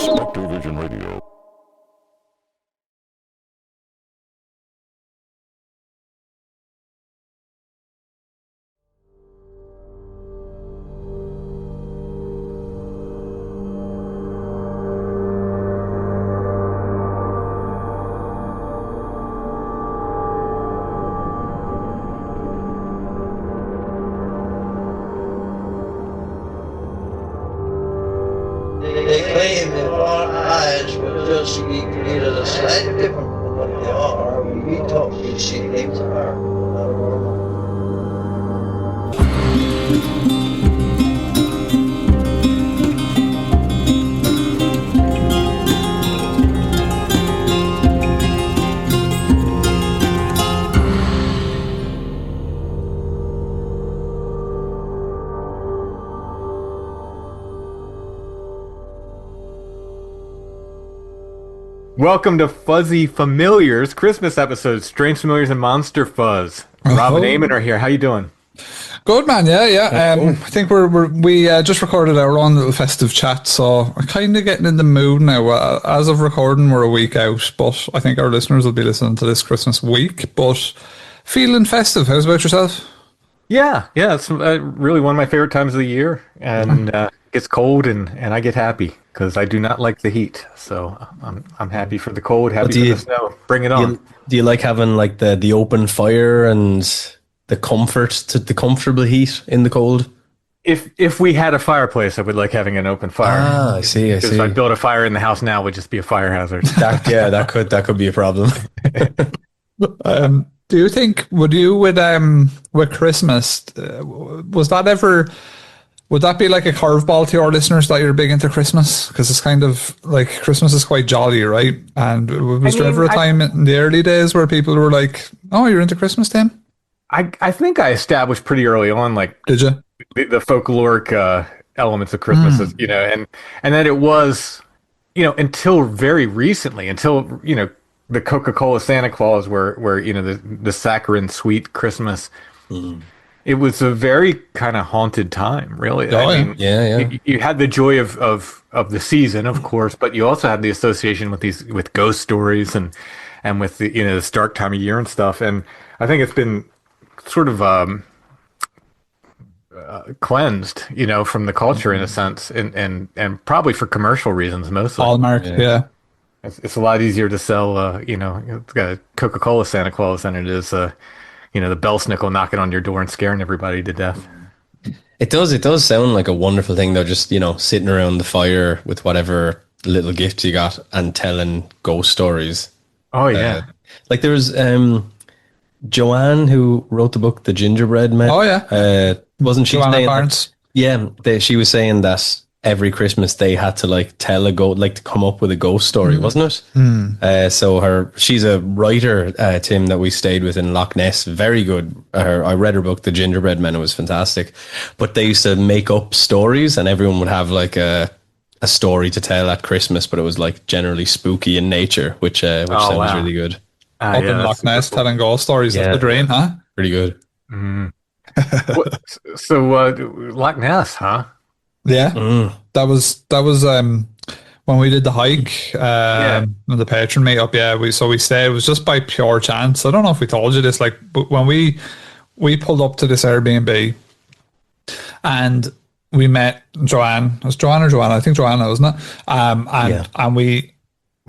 Spectre Vision Radio. They claim that our eyes will just be created a slightly different from what they are when we talk, we see things are not normal. Welcome to Fuzzy Familiars, Christmas episode, Strange Familiars and Monster Fuzz. Rob and Eamonn are here. How you doing? Good, man. Yeah. I think we just recorded our own little festive chat, so I'm kind of getting in the mood now. As of recording, we're a week out, but I think our listeners will be listening to this Christmas week. But feeling festive. How's about yourself? Yeah. It's really one of my favorite times of the year, and it gets cold, and I get happy because I do not like the heat. So I'm happy for the cold, happy for the snow. Bring it on. Do you like having like the open fire and the comfortable heat in the cold? If we had a fireplace, I would like having an open fire. Ah, I see. Because if I build a fire in the house now, it would just be a fire hazard. That could be a problem. Do you think with Christmas would that be like a curveball to your listeners that you're big into Christmas? Because it's kind of like Christmas is quite jolly, right? And was there ever a time in the early days where people were like, "Oh, you're into Christmas, Tim?" I think I established pretty early on, like, did you the folkloric elements of Christmas, and then it was, until very recently, until the Coca-Cola Santa Claus, where the saccharine sweet Christmas. It was a very kind of haunted time, really. You had the joy of the season, of course, but you also had the association with ghost stories and with the dark time of year and stuff. And I think it's been sort of cleansed, from the culture in a sense, and probably for commercial reasons mostly. Hallmark, yeah. It's a lot easier to sell, it's got a Coca-Cola Santa Claus than it is the bell snickle knocking on your door and scaring everybody to death. It does sound like a wonderful thing though, just, sitting around the fire with whatever little gifts you got and telling ghost stories. Oh, yeah. Like there was Joanne who wrote the book, The Gingerbread Man. Oh, yeah. Wasn't she Joanna saying Barnes? She was saying that every Christmas they had to like tell a ghost, like to come up with a ghost story, wasn't it? So she's a writer, Tim, that we stayed with in Loch Ness. Very good. I read her book, The Gingerbread Man. It was fantastic. But they used to make up stories, and everyone would have like a story to tell at Christmas, but it was like generally spooky in nature, which sounds really good. Up in Loch Ness telling ghost stories. That's the dream, huh? Pretty good. So Loch Ness, huh? Yeah, that was when we did the hike, the patron meetup. Yeah, we stayed. It was just by pure chance. I don't know if we told you this, but when we pulled up to this Airbnb, and we met Joanne. Was Joanne or Joanna? I think Joanna, wasn't it? And we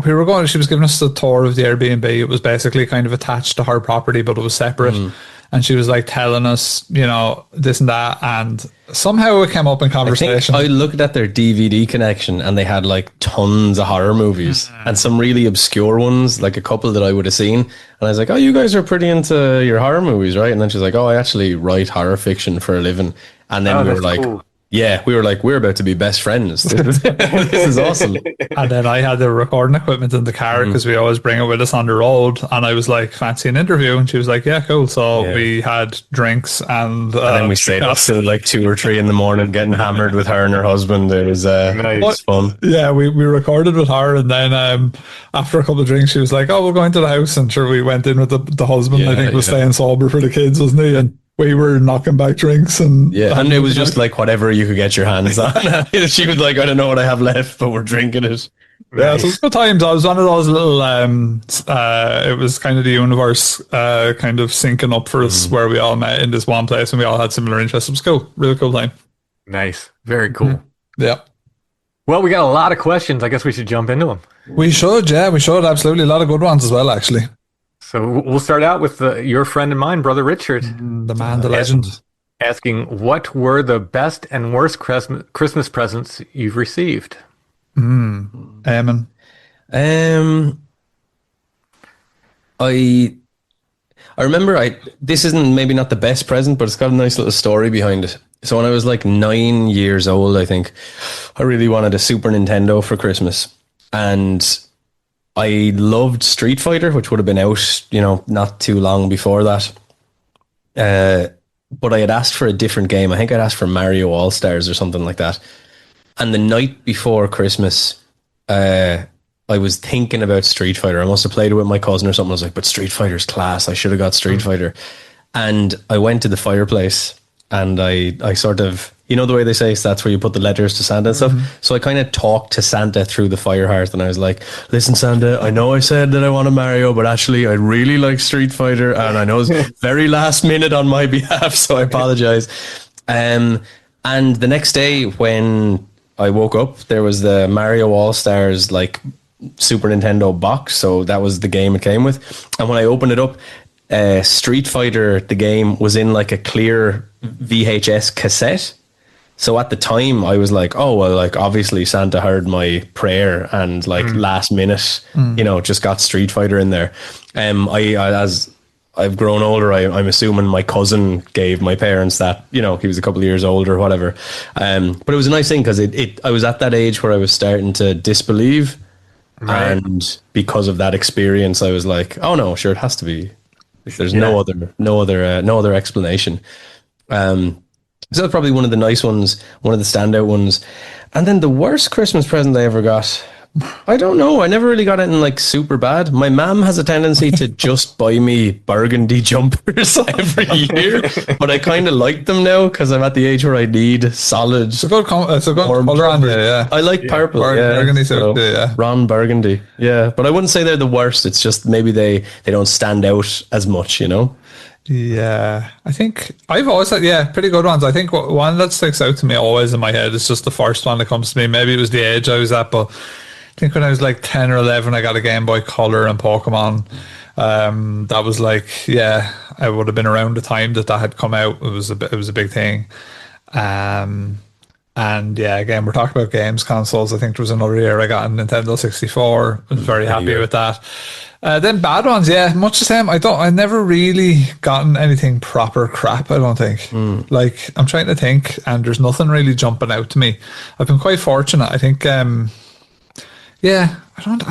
were going. She was giving us the tour of the Airbnb. It was basically kind of attached to her property, but it was separate. And she was like telling us, this and that, and somehow it came up in conversation. I looked at their DVD connection and they had like tons of horror movies and some really obscure ones, like a couple that I would have seen. And I was like, "Oh, you guys are pretty into your horror movies, right?" And then she's like, "Oh, I actually write horror fiction for a living." And then we were like, cool. We're about to be best friends. This is awesome. And then I had the recording equipment in the car because we always bring it with us on the road. And I was like, "Fancy an interview?" And she was like, "Yeah, cool." So we had drinks and then we stayed up till like 2 or 3 in the morning getting hammered with her and her husband. It was fun. Yeah, we recorded with her, and then after a couple of drinks, she was like, "Oh, we're going to the house." And sure, we went in with the husband. I think was staying sober for the kids, wasn't he? And we were knocking back drinks and and it was just like whatever you could get your hands on. She was like, "I don't know what I have left, but we're drinking it." Yeah, so it was good times. I was one of those little it was kind of the universe kind of syncing up for us where we all met in this one place and we all had similar interests. It was cool. Really cool time. Nice. Very cool. Yeah. Well, we got a lot of questions. I guess we should jump into them. We should, yeah, we should. Absolutely. A lot of good ones as well, actually. So we'll start out with your friend and mine, Brother Richard. The man, the legend. Asking, what were the best and worst Christmas presents you've received? Eamon. I remember this isn't maybe not the best present, but it's got a nice little story behind it. So when I was like 9 years old, I think, I really wanted a Super Nintendo for Christmas. And I loved Street Fighter, which would have been out, not too long before that. But I had asked for a different game. I think I'd asked for Mario All-Stars or something like that. And the night before Christmas, I was thinking about Street Fighter. I must have played it with my cousin or something. I was like, but Street Fighter's class. I should have got Street Fighter. And I went to the fireplace and I sort of, the way they say that's where you put the letters to Santa and stuff. So I kind of talked to Santa through the fire hearth and I was like, listen, Santa, I know I said that I want a Mario, but actually I really like Street Fighter and I know it's very last minute on my behalf, so I apologize. And the next day when I woke up, there was the Mario All-Stars like Super Nintendo box, so that was the game it came with. And when I opened it up, Street Fighter, the game, was in like a clear VHS cassette. So at the time I was like, oh, well, like obviously Santa heard my prayer and like last minute, just got Street Fighter in there. As I've grown older, I'm assuming my cousin gave my parents that, he was a couple of years older or whatever. But it was a nice thing because I was at that age where I was starting to disbelieve. Right. And because of that experience, I was like, oh no, sure, it has to be. There's no other explanation. So that's probably one of the nice ones, one of the standout ones. And then the worst Christmas present I ever got, I don't know. I never really got anything like super bad. My mom has a tendency to just buy me burgundy jumpers every year, but I kind of like them now because I'm at the age where I need solid. It's a good color on there, yeah. I like purple, burgundy, yeah. Ron burgundy, yeah. But I wouldn't say they're the worst. It's just maybe they don't stand out as much, Yeah, I think I've always had, pretty good ones. I think one that sticks out to me always in my head is just the first one that comes to me. Maybe it was the age I was at, but I think when I was like 10 or 11, I got a Game Boy Color and Pokemon. That was like, I would have been around the time that had come out. It was a big thing. And again, we're talking about games consoles. I think there was another year I got a Nintendo 64. I was very happy with that. Then bad ones, much the same. I never really gotten anything proper crap, I don't think. Like, I'm trying to think, and there's nothing really jumping out to me. I've been quite fortunate. I think, I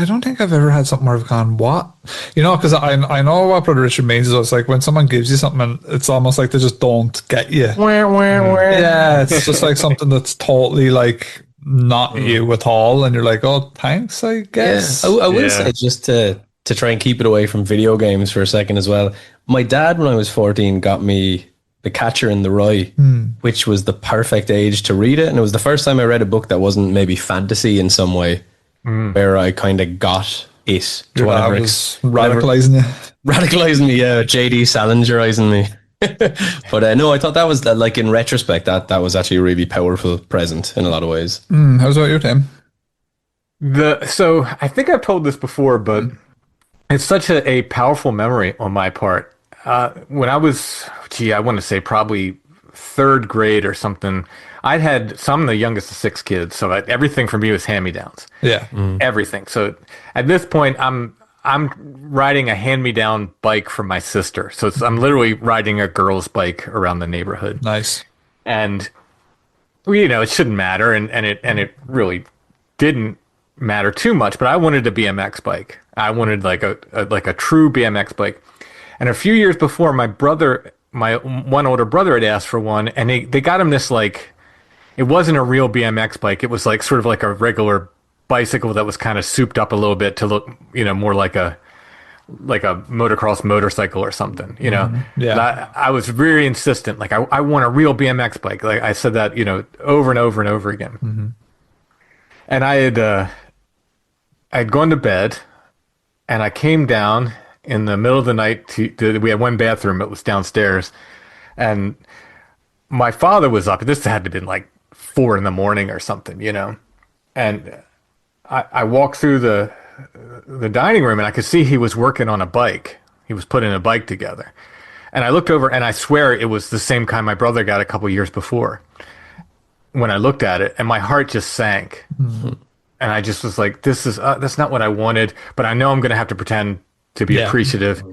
don't think I've ever had something where I've gone, what? Because I know what Brother Richard means. Is it's like when someone gives you something, and it's almost like they just don't get you. Yeah, it's just like something that's totally like not you at all, and you're like, oh, thanks, I guess. I will say, just to try and keep it away from video games for a second as well. My dad, when I was 14, got me The Catcher in the Rye, which was the perfect age to read it. And it was the first time I read a book that wasn't maybe fantasy in some way, where I kind of got it. Your dad was radicalizing you. Radicalizing me, yeah. J.D. Salingerizing me. But no, I thought that was, like, in retrospect, that was actually a really powerful present in a lot of ways. How's about your Tim? So I think I've told this before, but it's such a powerful memory on my part. When I was, I want to say probably third grade or something, I'm the youngest of 6 kids, so everything for me was hand-me-downs. Yeah. Everything. So at this point, I'm riding a hand-me-down bike from my sister. So I'm literally riding a girl's bike around the neighborhood. Nice. And, it shouldn't matter, and it really didn't matter too much, but I wanted a BMX bike. I wanted like a true BMX bike. And a few years before, my one older brother had asked for one, and they got him this, like, it wasn't a real BMX bike. It was like sort of like a regular bicycle that was kind of souped up a little bit to look, more like a motocross motorcycle or something, Yeah. I was very insistent. Like, I want a real BMX bike. Like, I said that, over and over and over again. And I had, I'd gone to bed, and I came down in the middle of the night we had one bathroom. It was downstairs, and my father was up. This had to have been like 4 a.m. or something, And I walked through the dining room, and I could see he was working on a bike. He was putting a bike together. And I looked over, and I swear it was the same kind my brother got a couple years before. When I looked at it, and my heart just sank. Mm-hmm. And I just was like, that's not what I wanted, but I know I'm going to have to pretend to be appreciative.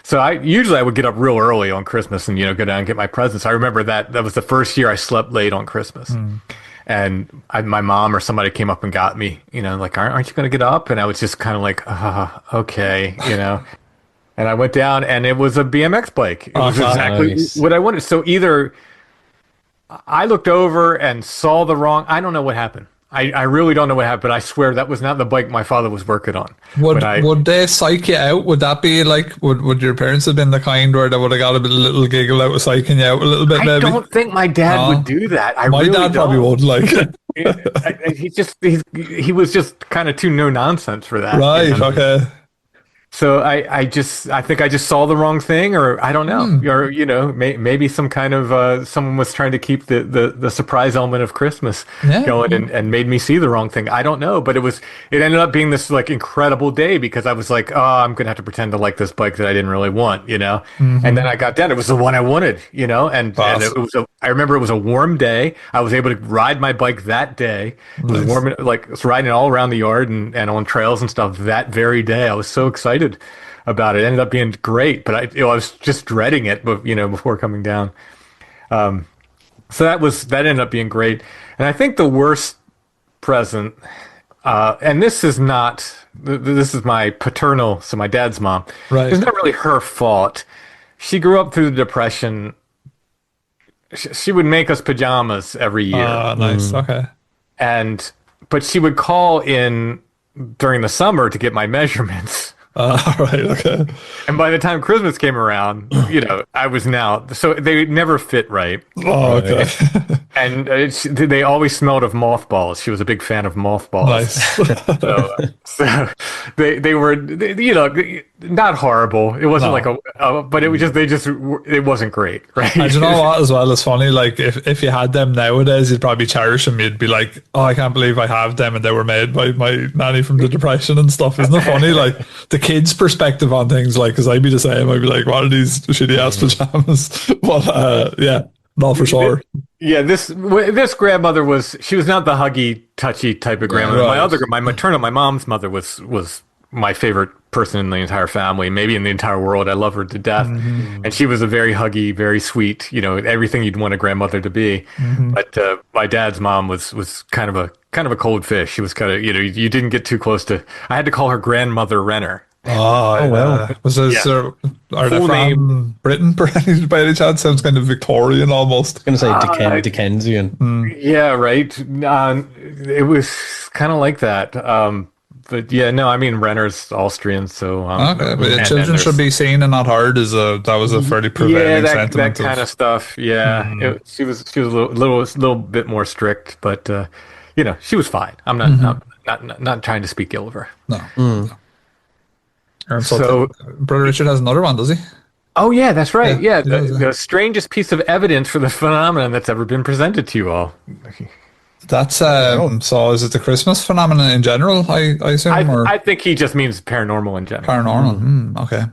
So I would get up real early on Christmas and, go down and get my presents. I remember that was the first year I slept late on Christmas. And my mom or somebody came up and got me, like, aren't you going to get up? And I was just kind of like, okay, And I went down, and it was a BMX bike. It was exactly what I wanted. So either I looked over and saw I don't know what happened. I really don't know what happened. I swear that was not the bike my father was working on. Would they psych you out? Would that be like, would your parents have been the kind where they would have got a little giggle out of psyching you out a little bit, maybe? I don't think my dad would do that. My dad probably would, like. He was just kind of too no nonsense for that. Right, okay. So I think I just saw the wrong thing, or I don't know, or maybe some kind of someone was trying to keep the surprise element of Christmas going and made me see the wrong thing. I don't know, but it ended up being this like incredible day because I was like, oh, I'm gonna have to pretend to like this bike that I didn't really want, And then I got down, it was the one I wanted, and it was I remember it was a warm day. I was able to ride my bike that day. It was warm, like I was riding it all around the yard and on trails and stuff that very day. I was so excited about it. It ended up being great, but I was just dreading it, before coming down. So that ended up being great. And I think the worst present, and this is my paternal, so my dad's mom. Right. It's not really her fault. She grew up through the Depression. She would make us pajamas every year. Nice. Okay. But she would call in during the summer to get my measurements. Right, okay. And by the time Christmas came around, I was so they never fit right. Oh, okay. And they always smelled of mothballs. She was a big fan of mothballs. Nice. so they were, not horrible. It wasn't but it was it wasn't great, right? And you know what, as well, it's funny, like if you had them nowadays, you'd probably cherish them. You'd be like, oh, I can't believe I have them and they were made by my nanny from the Depression and stuff. Isn't it funny? Like the kids' perspective on things, like, because I'd be the same. I'd be like, what are these shitty ass pajamas? But not for sure. Yeah, this grandmother she was not the huggy, touchy type of grandmother. Right. My mom's mother was my favorite person in the entire family, maybe in the entire world. I love her to death. Mm-hmm. And she was a very huggy, very sweet, everything you'd want a grandmother to be. Mm-hmm. But my dad's mom was kind of a cold fish. She was kind of, you didn't get too close to. I had to call her Grandmother Renner. Oh well. Are they from Britain by any chance? Sounds kind of Victorian almost. I was going to say Dickensian. Yeah, right. It was kind of like that. But yeah, no, I mean Renner's Austrian, so okay. But children should be seen and not heard. That was a fairly prevailing sentiment. That kind of stuff. Yeah, she was a little bit more strict, but she was fine. I'm not trying to speak ill of her. No. So Brother Richard has another one, does he? Oh yeah, that's right. Yeah, the strangest piece of evidence for the phenomenon that's ever been presented to you all. That's so is it the Christmas phenomenon in general, I assume? I think he just means paranormal in general. Paranormal, okay.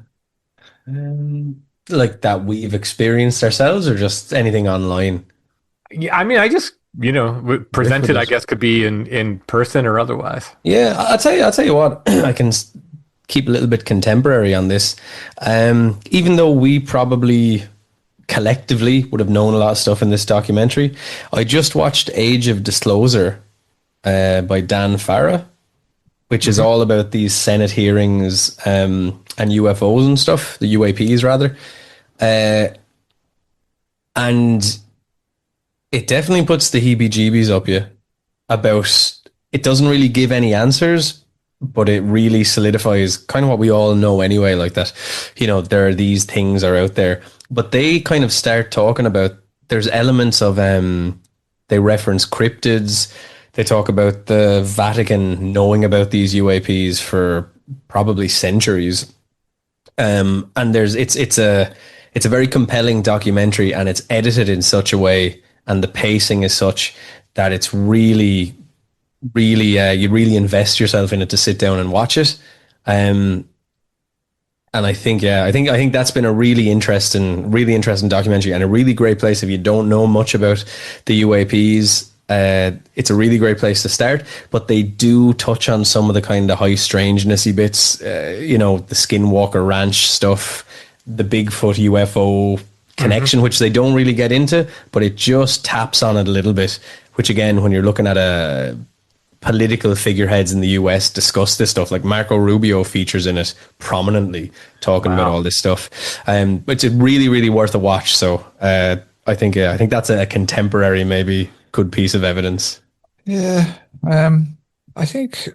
Like that we've experienced ourselves, or just anything online? Yeah, I mean, I just presented, I guess, could be in person or otherwise. Yeah, I'll tell you what, I can keep a little bit contemporary on this. Even though we probably collectively would have known a lot of stuff in this documentary, I just watched Age of Disclosure by Dan Farah, which is all about these Senate hearings and UFOs and stuff, the UAPs rather. And it definitely puts the heebie-jeebies up you about, it doesn't really give any answers, but it really solidifies kind of what we all know anyway, like that, there are these things are out there. But they kind of start talking about, there's elements of, they reference cryptids, They talk about the Vatican knowing about these UAPs for probably centuries. And it's a very compelling documentary, and it's edited in such a way, and the pacing is such that it's really, really you really invest yourself in it to sit down and watch it. And I think that's been a really interesting documentary, and a really great place if you don't know much about the UAPs. It's a really great place to start, but they do touch on some of the kind of high strangenessy bits, the Skinwalker Ranch stuff, the Bigfoot UFO connection, which they don't really get into, but it just taps on it a little bit, which again, when you're looking at political figureheads in the US discuss this stuff, like Marco Rubio features in it prominently, talking about all this stuff. But it's really, really worth a watch. So I think that's a contemporary, maybe good piece of evidence. Yeah. I think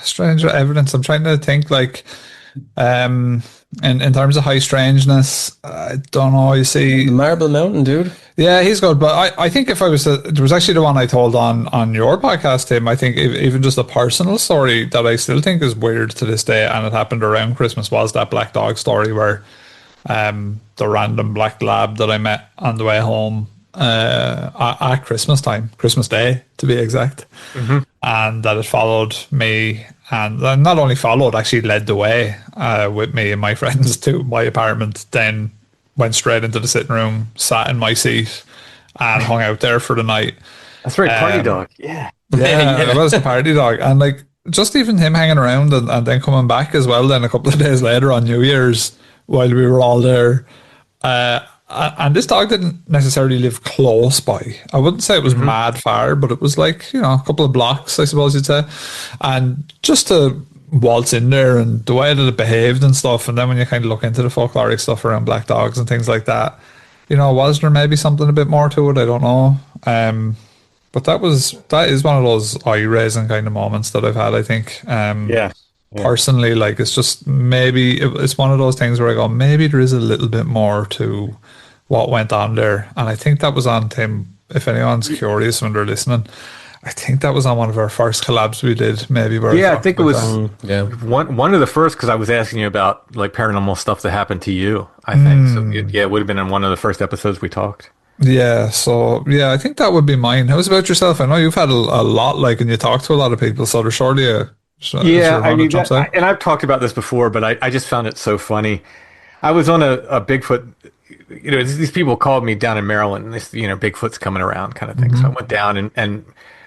stranger evidence. I'm trying to think like in terms of high strangeness, I don't know. You see, Marble Mountain, dude. Yeah, he's good. But I think if I was there was actually the one I told on your podcast, Tim. I think even just a personal story that I still think is weird to this day, and it happened around Christmas, was that black dog story where the random black lab that I met on the way home at Christmas time, Christmas Day to be exact, and that it followed me, and not only followed, actually led the way with me and my friends to my apartment, then went straight into the sitting room, sat in my seat, and hung out there for the night. That's right, party dog. Yeah. Yeah, it was the party dog. And like just even him hanging around and then coming back as well then a couple of days later on New Year's while we were all there. And this dog didn't necessarily live close by. I wouldn't say it was mad far, but it was like, a couple of blocks, I suppose you'd say. And just to waltz in there and the way that it behaved and stuff, and then when you kind of look into the folkloric stuff around black dogs and things like that, was there maybe something a bit more to it? I don't know. But that is one of those eye-raising kind of moments that I've had, I think. Yeah. Personally, like it's just maybe it's one of those things where I go, maybe there is a little bit more to what went on there. And I think that was on Tim, if anyone's curious when they're listening, I think that was on one of our first collabs we did, maybe. I think it was one of the first, because I was asking you about like paranormal stuff that happened to you, I think. So it would have been in one of the first episodes we talked. Yeah, so I think that would be mine. How's about yourself? I know you've had a lot, like, and you talk to a lot of people, so there's surely I mean, and I've talked about this before, but I just found it so funny. I was on a Bigfoot, these people called me down in Maryland, and this, Bigfoot's coming around kind of thing. So I went down and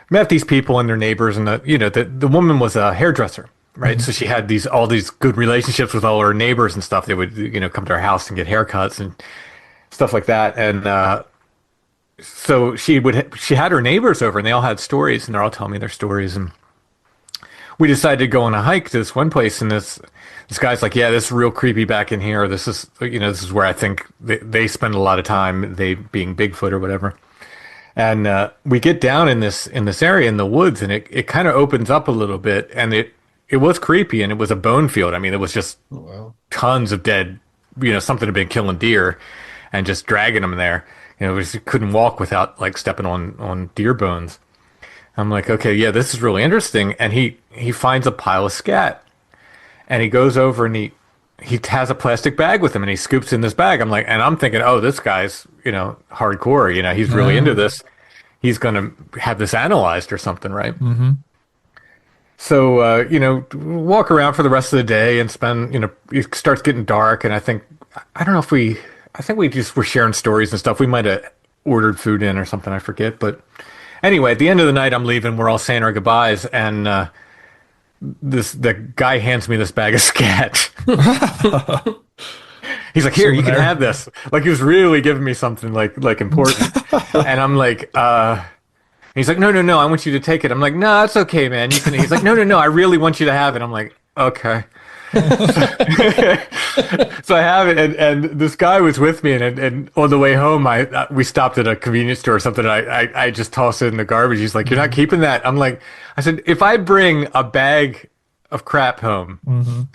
met these people and their neighbors, and the woman was a hairdresser, right? So she had all these good relationships with all her neighbors and stuff. They would, come to our house and get haircuts and stuff like that. And so she had her neighbors over, and they all had stories, and they're all telling me their stories. And we decided to go on a hike to this one place, and this guy's like, yeah, this is real creepy back in here. This is, this is where I think they spend a lot of time, they being Bigfoot or whatever. And we get down in this area in the woods, and it kind of opens up a little bit, and it was creepy, and it was a bone field. I mean, it was just tons of dead, something had been killing deer and just dragging them there. We couldn't walk without like stepping on deer bones. I'm like, okay, yeah, this is really interesting. And he finds a pile of scat, and he goes over and he has a plastic bag with him, and he scoops in this bag. I'm thinking, oh, this guy's, hardcore, he's really into this. He's going to have this analyzed or something, right? Mm-hmm. So, walk around for the rest of the day and spend, it starts getting dark. And I think we just were sharing stories and stuff. We might have ordered food in or something, I forget. But anyway, at the end of the night, I'm leaving. We're all saying our goodbyes, and the guy hands me this bag of scat. He's like, here, you can have this. Like, he was really giving me something like important. And I'm like, he's like, no, I want you to take it. I'm like, no, it's okay, man. You can. He's like, no, I really want you to have it. I'm like, okay. So I have it, and this guy was with me, and on the way home, we stopped at a convenience store or something. I just tossed it in the garbage. He's like, you're not keeping that. I'm like, I said, if I bring a bag of crap home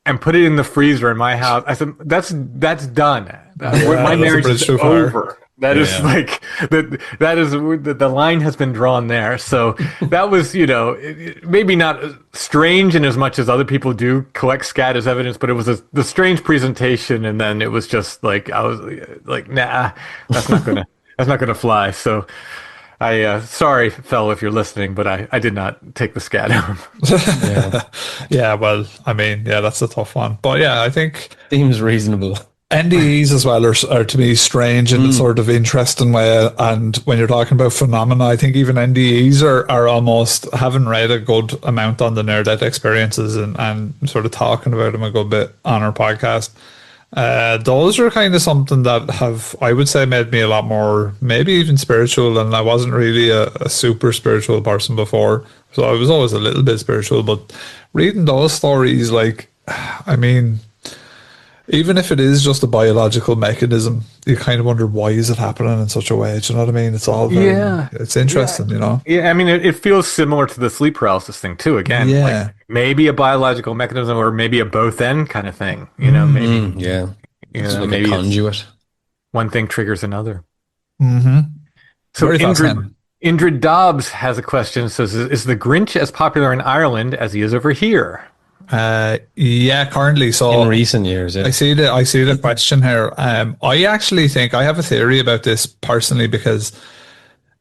and put it in the freezer in my house, I said, that's done. My marriage is over. That is like that is the line has been drawn there. So that was, maybe not strange in as much as other people do collect scat as evidence, but it was the strange presentation, and then it was just like I was like, nah, that's not gonna fly. So sorry, fellow, if you're listening, but I did not take the scat home. Yeah, well, I mean, yeah, that's a tough one. But yeah, I think Seems reasonable. NDEs as well are to me strange in a sort of interesting way. And when you're talking about phenomena, I think even NDEs are almost, having read a good amount on the near death experiences and sort of talking about them a good bit on our podcast. Those are kind of something that have, I would say, made me a lot more, maybe even spiritual. And I wasn't really a super spiritual person before, so I was always a little bit spiritual. But reading those stories, like, I mean, even if it is just a biological mechanism, you kind of wonder, why is it happening in such a way? Do you know what I mean? It's all very, it's interesting, Yeah, I mean, it feels similar to the sleep paralysis thing too. Again, like maybe a biological mechanism, or maybe a both end kind of thing. Maybe It's like maybe a conduit. one thing triggers another. So Very Indrid Dobbs has a question. Says, "Is the Grinch as popular in Ireland as he is over here?" Yeah, currently. So In recent years, yeah. I see the question here. I actually think I have a theory about this personally, because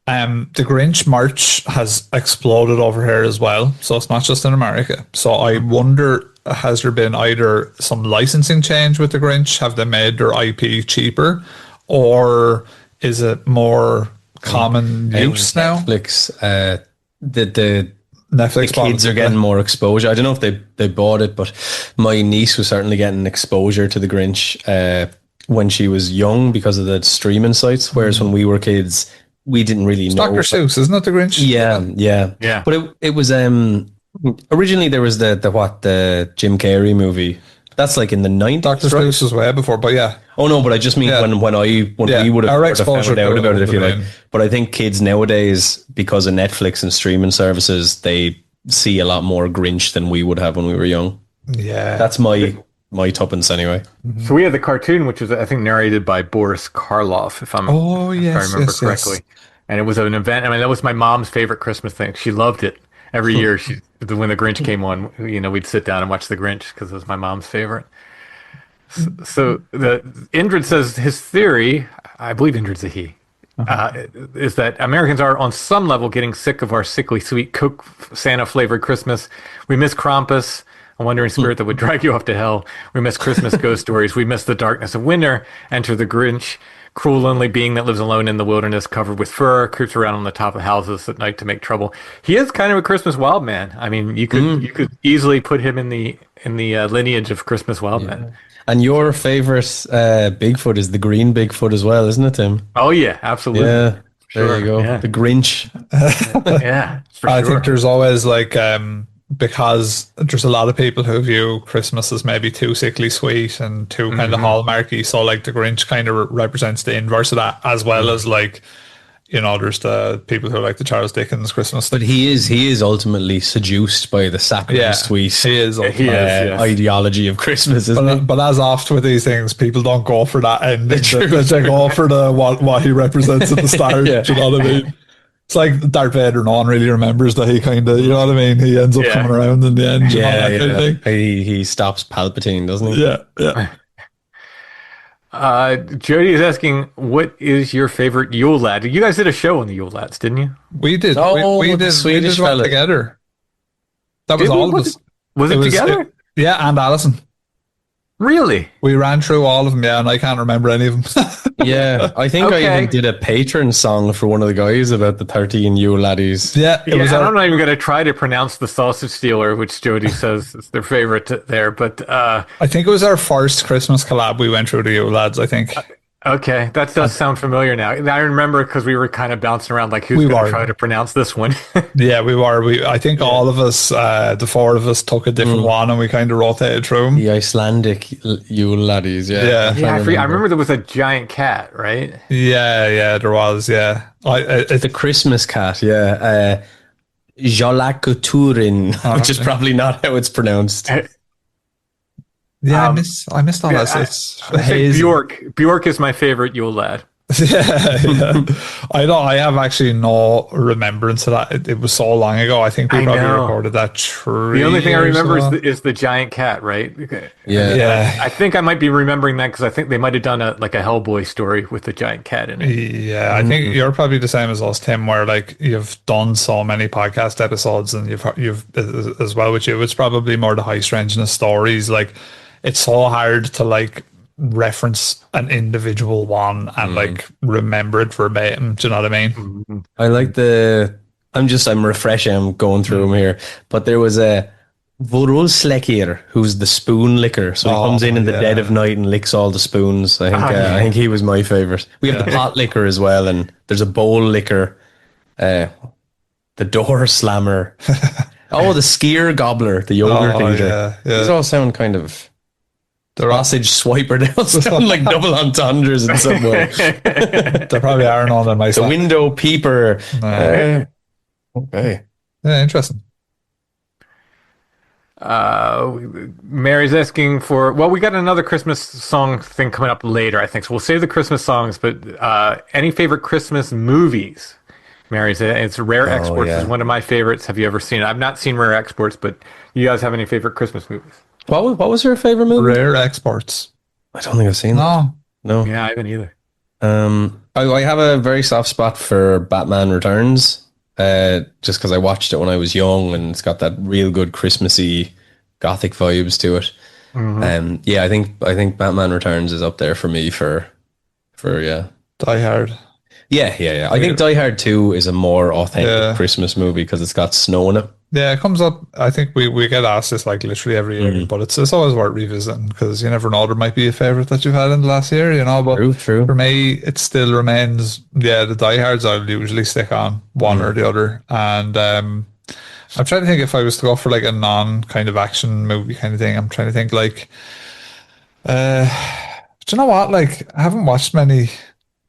the Grinch merch has exploded over here as well. So it's not just in America. So I wonder, has there been either some licensing change with the Grinch? Have they made their IP cheaper? Or is it more common use now? Netflix, the Netflix kids are getting more exposure. I don't know if they bought it, but my niece was certainly getting exposure to the Grinch when she was young because of the streaming sites. Whereas when we were kids, we didn't really know. Dr. Seuss, isn't it the Grinch? Yeah. But it was originally there was the Jim Carrey movie. That's like in the 90s. Dr. Seuss was way before, but yeah. Oh no, but I just mean when we would have our sort of exposure found out about it, if you like. in. But I think kids nowadays, because of Netflix and streaming services, they see a lot more Grinch than we would have when we were young. Yeah. That's my tuppence anyway. So we had the cartoon, which was, I think, narrated by Boris Karloff, if I remember correctly. Yes. And it was an event. I mean, that was my mom's favorite Christmas thing. She loved it. Every year, when the Grinch came on, we'd sit down and watch the Grinch because it was my mom's favorite. So Indrid says his theory, I believe Indrid's a he, is that Americans are on some level getting sick of our sickly sweet Coke Santa flavored Christmas. We miss Krampus, a wandering spirit that would drag you off to hell. We miss Christmas ghost stories. We miss the darkness of winter. Enter the Grinch, cruel, lonely being that lives alone in the wilderness, covered with fur, creeps around on the top of houses at night to make trouble. He is kind of a Christmas wild man. I mean, you could easily put him in the lineage of Christmas wild men. And your favorite Bigfoot is the green Bigfoot as well, isn't it, Tim? Oh yeah, absolutely. Yeah, there you go. Yeah. The Grinch. Yeah, I think there's always like because there's a lot of people who view Christmas as maybe too sickly sweet and too kind of hallmarky. So like the Grinch kind of represents the inverse of that, as well as like, there's the people who like the Charles Dickens Christmas. But he is ultimately seduced by the saccharine sweet ideology of Christmas, isn't he? But as oft with these things, people don't go for that ending. They go for what he represents at the start. Do you know what I mean? It's like Darth Vader. No one really remembers that he kind of, you know what I mean? He ends up coming around in the end. Kind of thing. He stops Palpatine, doesn't he? Yeah. Jody is asking, what is your favorite Yule lad? You guys did a show on the Yule lads, didn't you? We did. Oh, we the did. Swedish We did one fella. together. That was all of us. Was it together? Yeah, and Alison. Really? We ran through all of them, and I can't remember any of them. Yeah, I think I even did a patron song for one of the guys about the 13 Yule laddies. Yeah, I'm not even going to try to pronounce the sausage stealer, which Jody says is their favorite there, but I think it was our first Christmas collab we went through the Yule lads, I think. Okay, that does sound familiar now. I remember because we were kind of bouncing around like, who's going to try to pronounce this one? Yeah, we were. I think all of us, the four of us, took a different one and we kind of rotated through them. The Icelandic Yule laddies, I remember there was a giant cat, right? Yeah, there was, yeah. The Christmas cat, yeah. Jolakuturin, which is probably not how it's pronounced. Yeah, I missed all that. It's Bjork is my favorite Yule lad. Yeah. I know. I have actually no remembrance of that. It was so long ago. I think we I probably know. recorded that 3 The only thing I years remember ago. is the giant cat, right? Yeah. Yeah. I think I might be remembering that because I think they might have done a Hellboy story with the giant cat in it. Yeah, I think you're probably the same as us, Tim, where like you've done so many podcast episodes and you've as well with you. It's probably more the high strangeness stories. Like it's so hard to like reference an individual one and like remember it verbatim. Do you know what I mean? I like I'm refreshing, I'm going through them here. But there was a Vorulslekier, who's the spoon licker. So he comes in the dead of night and licks all the spoons. I think he was my favorite. We have the pot licker as well, and there's a bowl licker, the door slammer. The skier gobbler, the yogurt eater. Yeah. These all sound kind of sausage swiper. They all sound like double entendres in some way. There probably are none on my The window peeper. Okay. Yeah, interesting. Mary's asking for, well, we got another Christmas song thing coming up later, I think. So we'll save the Christmas songs, but any favorite Christmas movies? Mary's, it's Rare Exports is one of my favorites. Have you ever seen it? I've not seen Rare Exports, but you guys have any favorite Christmas movies? What was your favorite movie? Rare Exports. I don't think I've seen that. No. Yeah, I haven't either. I have a very soft spot for Batman Returns, just because I watched it when I was young, and it's got that real good Christmassy gothic vibes to it. I think Batman Returns is up there for me for Die Hard. Yeah. I think Die Hard 2 is a more authentic Christmas movie because it's got snow in it. Yeah, it comes up. I think we get asked this like literally every year, but it's always worth revisiting because you never know, there might be a favorite that you've had in the last year, you know. But True. For me, it still remains. Yeah, the Die Hards I'll usually stick on one or the other, and I'm trying to think if I was to go for like a non kind of action movie kind of thing. I'm trying to think like, do you know what? Like I haven't watched many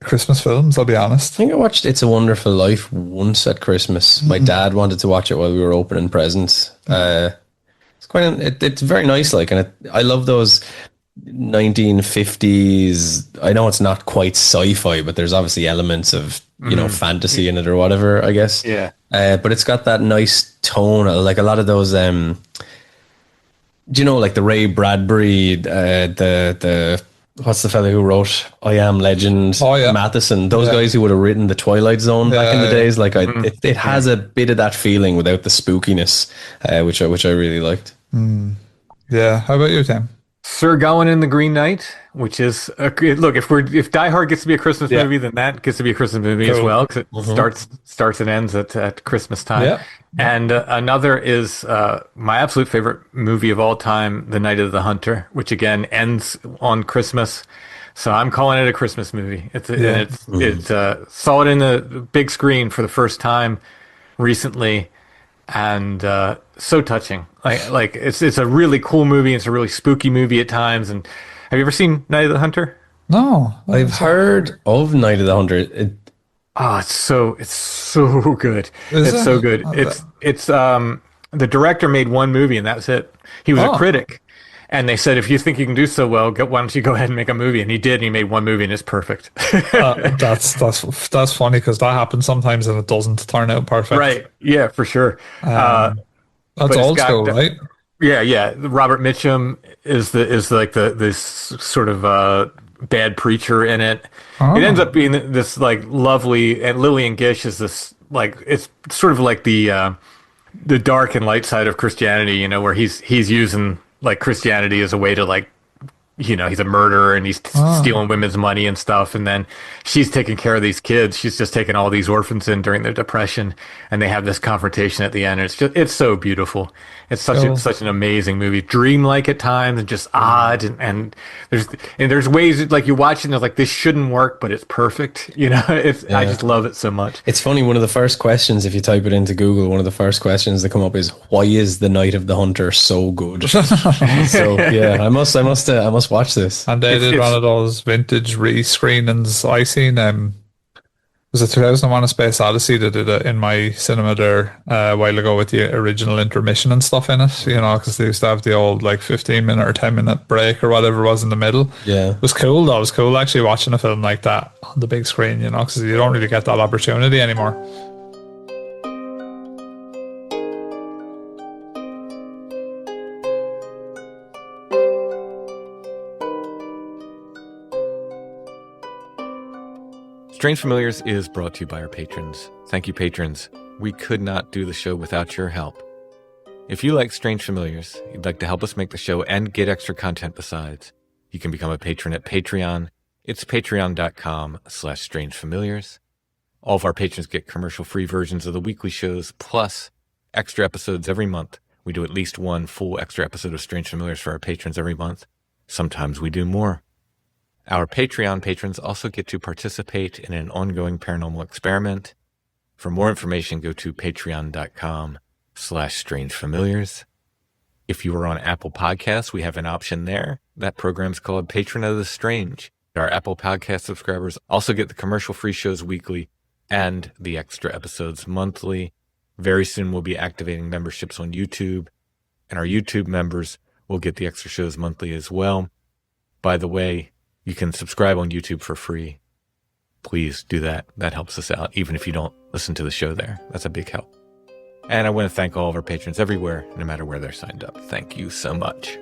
Christmas films, I'll be honest. I think I watched It's a Wonderful Life once at Christmas. My dad wanted to watch it while we were opening presents. It's it's very nice, like, and I love those 1950s. I know it's not quite sci-fi, but there's obviously elements of fantasy in it or whatever, I guess. Yeah. But it's got that nice tone, like a lot of those. Do you know, like the Ray Bradbury, the what's the fella who wrote I Am Legend? Matheson. Those guys who would have written The Twilight Zone back in the days. Like it has a bit of that feeling without the spookiness, which I really liked. Yeah. How about you, Tim? Sir Gawain and the Green Knight, which is look, if Die Hard gets to be a Christmas movie, then that gets to be a Christmas movie as well, because it starts and ends at Christmas time. Yeah. And another is my absolute favorite movie of all time, The Night of the Hunter, which again ends on Christmas. So I'm calling it a Christmas movie. It's saw it in the big screen for the first time recently, and so touching. Like it's a really cool movie. It's a really spooky movie at times. And have you ever seen Night of the Hunter? No, I've heard of Night of the Hunter. It's so good. Is it's it? so good. It's the director made one movie and that's it. He was a critic, and they said, if you think you can do so well, why don't you go ahead and make a movie? And he did. And he made one movie and it's perfect. That's funny because that happens sometimes and it doesn't turn out perfect. Right? Yeah, for sure. That's old school, right? Yeah. Robert Mitchum is this sort of bad preacher in it. It ends up being this like lovely, and Lillian Gish is this like, it's sort of like the dark and light side of Christianity, where he's using like Christianity as a way to like, he's a murderer and he's stealing women's money and stuff. And then she's taking care of these kids. She's just taking all these orphans in during the Depression, and they have this confrontation at the end. And it's so beautiful. It's such an amazing movie, dreamlike at times, and just odd. And there's ways like you watch it and it's like, this shouldn't work, but it's perfect. I just love it so much. It's funny. One of the first questions, if you type it into Google, one of the first questions that come up is, why is The Night of the Hunter so good? So yeah, I must watch this. And they did one of those vintage re-screenings. I seen Was it 2001: A Space Odyssey that did it in my cinema there a while ago with the original intermission and stuff in it, because they used to have the old like 15-minute or 10-minute break or whatever it was in the middle. Yeah. It was cool though. It was cool actually watching a film like that on the big screen, because you don't really get that opportunity anymore. Strange Familiars is brought to you by our patrons. Thank you, patrons. We could not do the show without your help. If you like Strange Familiars, you'd like to help us make the show and get extra content besides, you can become a patron at Patreon. It's patreon.com/strangefamiliars. All of our patrons get commercial-free versions of the weekly shows, plus extra episodes every month. We do at least one full extra episode of Strange Familiars for our patrons every month. Sometimes we do more. Our Patreon patrons also get to participate in an ongoing paranormal experiment. For more information, go to patreon.com/strangefamiliars. If you are on Apple Podcasts, we have an option there. That program's called Patron of the Strange. Our Apple Podcast subscribers also get the commercial-free shows weekly and the extra episodes monthly. Very soon we'll be activating memberships on YouTube, and our YouTube members will get the extra shows monthly as well. By the way, you can subscribe on YouTube for free. Please do that. That helps us out, even if you don't listen to the show there. That's a big help. And I want to thank all of our patrons everywhere, no matter where they're signed up. Thank you so much.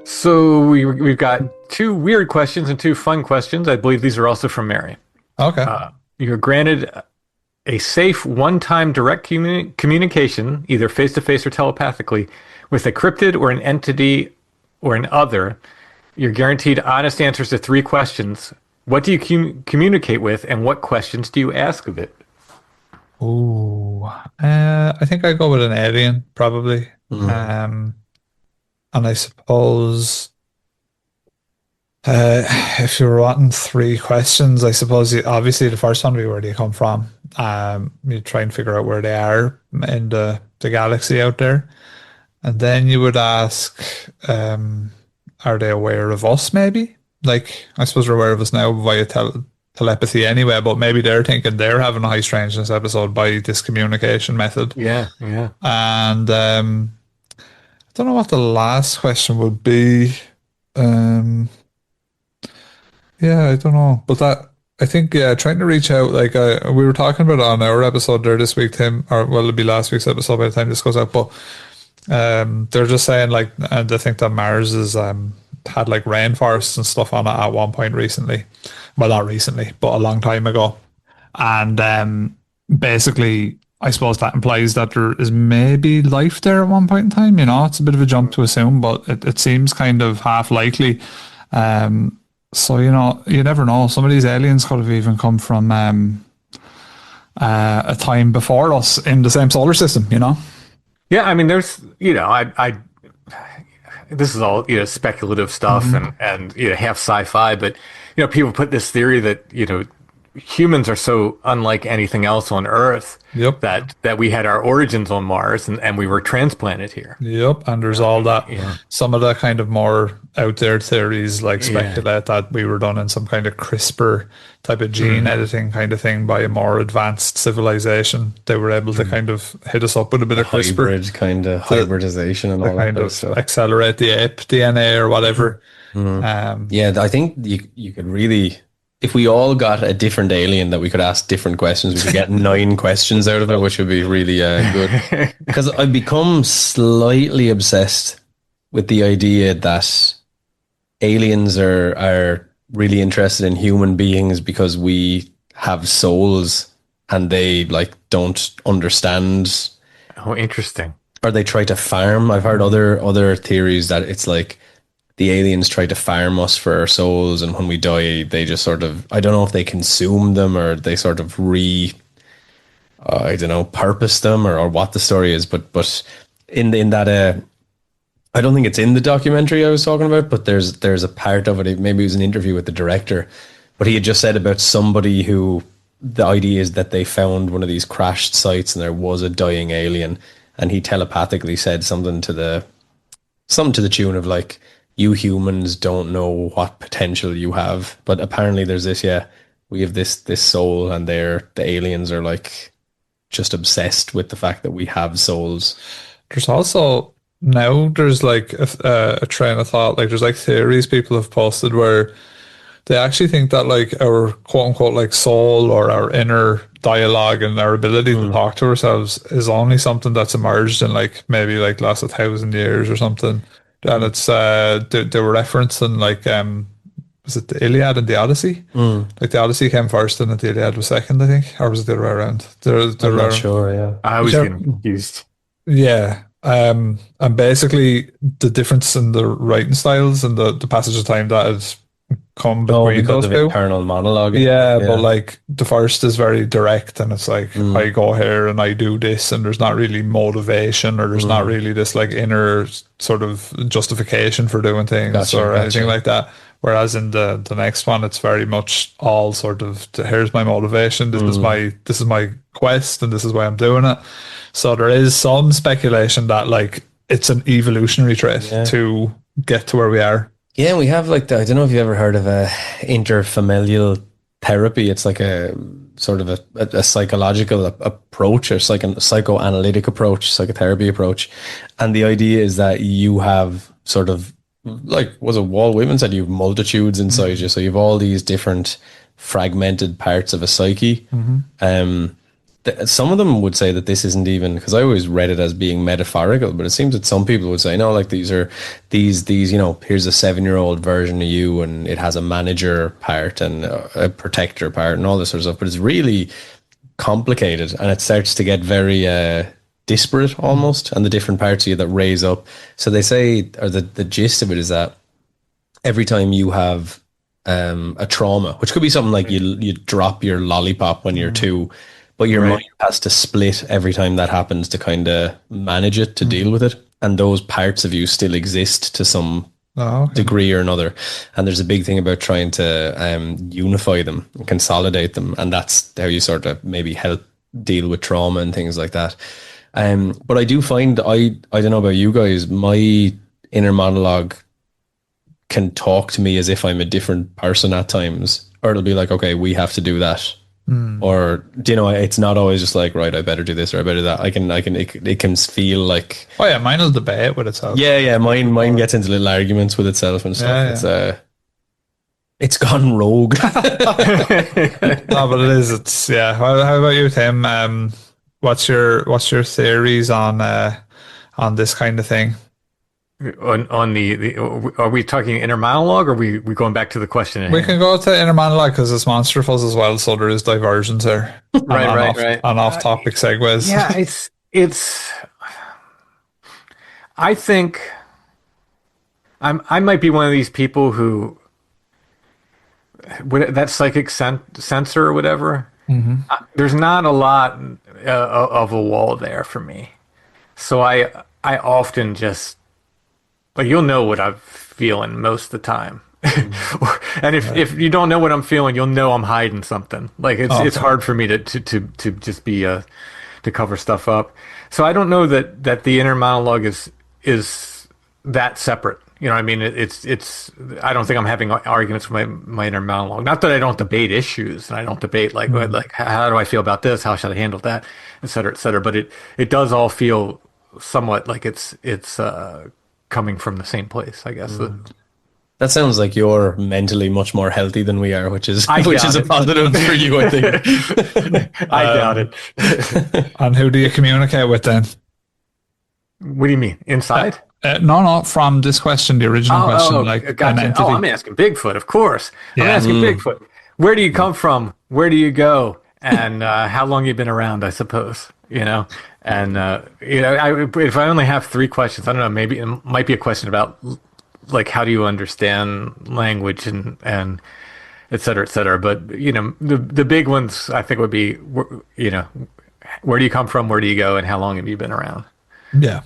So we've got 2 weird questions and 2 fun questions. I believe these are also from Mary. Okay. You're granted a safe one-time direct communication, either face-to-face or telepathically, with a cryptid or an entity or an other. You're guaranteed honest answers to 3 questions. What do you communicate with, and what questions do you ask of it? Oh, I think I go with an alien, probably. Mm-hmm. And I suppose if you were wanting 3 questions, I suppose obviously the first one would be, where do you come from? You try and figure out where they are in the galaxy out there. And then you would ask, are they aware of us maybe? Like, I suppose they're aware of us now via telepathy anyway, but maybe they're thinking they're having a high strangeness episode by this communication method. Yeah. And I don't know what the last question would be. Yeah, I don't know. But that, I think, trying to reach out, like we were talking about it on our episode there this week, Tim, or well, it'll be last week's episode by the time this goes out, but they're just saying, like, and I think that Mars has had like rainforests and stuff on it at one point recently. Well, not recently, but a long time ago. And basically, I suppose that implies that there is maybe life there at one point in time. It's a bit of a jump to assume, but it seems kind of half likely. So, you never know. Some of these aliens could have even come from a time before us in the same solar system, Yeah, I mean, there's, I this is all, speculative stuff and half sci-fi, but, people put this theory that, humans are so unlike anything else on Earth. Yep. that we had our origins on Mars and we were transplanted here. Yep. And there's all that, some of the kind of more out there theories like speculate that we were done in some kind of CRISPR type of gene editing kind of thing by a more advanced civilization. They were able to kind of hit us up with a bit of CRISPR. Hybrid kind of hybridization and all that kind of stuff. Accelerate the ape DNA or whatever. Yeah, I think you could really, if we all got a different alien that we could ask different questions, we could get 9 questions out of it, which would be really good. Because I've become slightly obsessed with the idea that aliens are really interested in human beings because we have souls and they don't understand. Oh, interesting. Or they try to farm. I've heard other theories that it's like the aliens try to farm us for our souls, and when we die, they just sort of, I don't know if they consume them or they sort of purpose them or what the story is, but in that I don't think it's in the documentary I was talking about, but there's a part of it, maybe it was an interview with the director, but he had just said about somebody who the idea is that they found one of these crashed sites and there was a dying alien, and he telepathically said something to the tune of like, you humans don't know what potential you have, but apparently there's this, we have this soul, and the aliens are like just obsessed with the fact that we have souls. There's also now there's like a train of thought, like there's like theories people have posted where they actually think that like our quote unquote like soul or our inner dialogue and our ability to talk to ourselves is only something that's emerged in like maybe like last 1,000 years or something. And it's they were referencing like was it the Iliad and the Odyssey? Like the Odyssey came first and the Iliad was second, I think, or was it the other way around? I'm not sure. Yeah, I was getting confused. Yeah. And basically the difference in the writing styles and the passage of time that has come between because those of two. internal monologue. Yeah, but like the first is very direct, and it's like I go here and I do this, and there's not really motivation, or there's not really this like inner sort of justification for doing things anything like that. Whereas in the next one, it's very much all sort of here's my motivation, this is my quest, and this is why I'm doing it. So there is some speculation that like it's an evolutionary trait to get to where we are. Yeah, we have like I don't know if you've ever heard of a interfamilial therapy. It's like a sort of a psychological approach, or psychoanalytic approach, psychotherapy approach. And the idea is that you have sort of like, was it Walt Whitman said, you have multitudes inside you. So you have all these different fragmented parts of a psyche. Some of them would say that this isn't even, because I always read it as being metaphorical, but it seems that some people would say, no, like these, you know, here's a 7-year-old version of you, and it has a manager part and a protector part and all this sort of stuff. But it's really complicated, and it starts to get very disparate almost, and the different parts of you that raise up. So they say, or the gist of it is that every time you have a trauma, which could be something like you drop your lollipop when you're 2, but your mind has to split every time that happens to kind of manage it, to deal with it. And those parts of you still exist to some degree or another. And there's a big thing about trying to unify them and consolidate them. And that's how you sort of maybe help deal with trauma and things like that. But I do find, I don't know about you guys, my inner monologue can talk to me as if I'm a different person at times. Or it'll be like, okay, we have to do that. Or, do you know, it's not always just like, right, I better do this or I better do that. It can feel like, oh yeah, mine will debate with itself. Yeah, mine gets into little arguments with itself and stuff. It's gone rogue. No, but it is. It's How about you, Tim? What's your theories on this kind of thing? On the are we talking inner monologue, or are we going back to the question at We hand? can go to inner monologue because it's Monster Fuzz as well, so there is diversions there. Right. On off-topic segues. Yeah, it's. I think I might be one of these people who, that psychic sensor or whatever. There's not a lot of a wall there for me, so I often just, like, you'll know what I'm feeling most of the time. And if you don't know what I'm feeling, you'll know I'm hiding something. Like it's hard for me to just be to cover stuff up. So I don't know that the inner monologue is that separate. You know what I mean? It's I don't think I'm having arguments with my inner monologue. Not that I don't debate issues, and I don't debate like how do I feel about this? How should I handle that? Et cetera, et cetera. But it does all feel somewhat like it's coming from the same place, I guess. That sounds like you're mentally much more healthy than we are, which is a it. positive for you, I think. I doubt it. And who do you communicate with then? What do you mean? Inside? No, from this question, the original question. Gotcha. An entity. I'm asking Bigfoot, of course. I'm asking Bigfoot. Where do you come from? Where do you go? And how long you been around, I suppose, you know? And, if I only have 3 questions, I don't know, maybe it might be a question about, like, how do you understand language and et cetera, et cetera. But, you know, the big ones I think would be, you know, where do you come from? Where do you go? And how long have you been around? Yeah.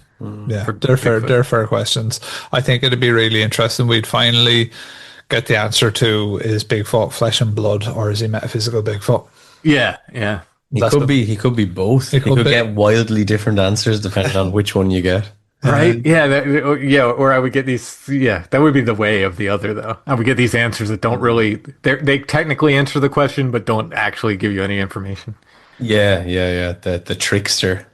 Yeah, they're fair questions. I think it'd be really interesting. We'd finally get the answer to, is Bigfoot flesh and blood, or is he metaphysical Bigfoot? Yeah. He could be both. He could get wildly different answers depending on which one you get. Right? Yeah. Or I would get these. Yeah, that would be the way of the other, though. I would get these answers that don't really. They technically answer the question, but don't actually give you any information. Yeah. The trickster.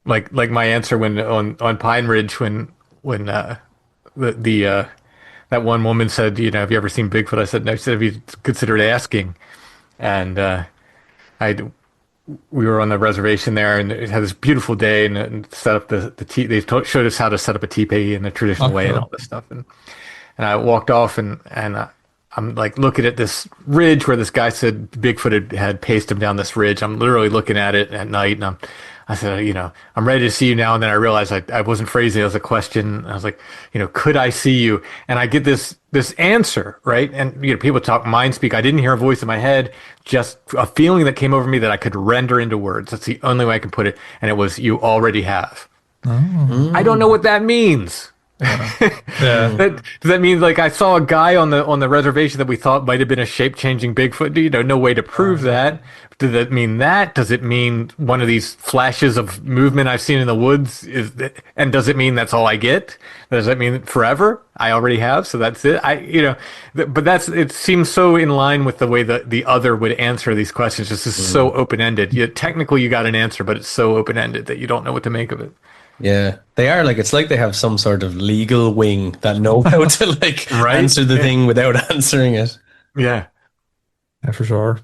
Like my answer when on Pine Ridge when the that one woman said, have you ever seen Bigfoot? I said no. She said, have you considered asking? And I we were on the reservation there, and it had this beautiful day, and set up the they showed us how to set up a teepee in a traditional way and all this stuff. And I walked off, and I'm like looking at this ridge where this guy said Bigfoot had paced him down this ridge. I'm literally looking at it at night, and I said, I'm ready to see you now. And then I realized I wasn't phrasing it as a question. I was like, could I see you? And I get this answer, right? And people talk mind speak. I didn't hear a voice in my head, just a feeling that came over me that I could render into words. That's the only way I can put it. And it was, you already have. Oh. I don't know what that means. Yeah. Does that mean like I saw a guy on the reservation that we thought might have been a shape-changing Bigfoot? No way to prove that. Does that mean that? Does it mean one of these flashes of movement I've seen in the woods? And does it mean that's all I get? Does that mean forever? I already have, so that's it. But it seems so in line with the way that the other would answer these questions. This is so open-ended. Technically, you got an answer, but it's so open-ended that you don't know what to make of it. Yeah, they are it's like they have some sort of legal wing that know how to answer the thing without answering it. Yeah, for sure.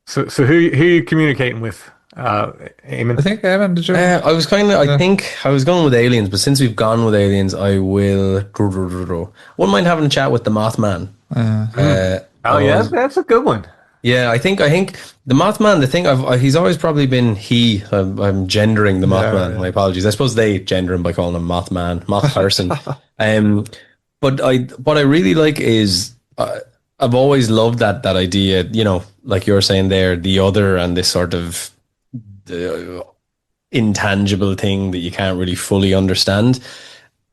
So who are you communicating with, Eamon? I think Eamon, did you? I was I think I was going with aliens, but since we've gone with aliens, I will. Wouldn't mind having a chat with the Mothman. That's a good one. Yeah, I think the Mothman. The thing he's always probably been he. I'm gendering the Mothman. Yeah. My apologies. I suppose they gender him by calling him Mothman, Moth person. But what I really like is I've always loved that idea. Like you're saying there, the other and this sort of intangible thing that you can't really fully understand.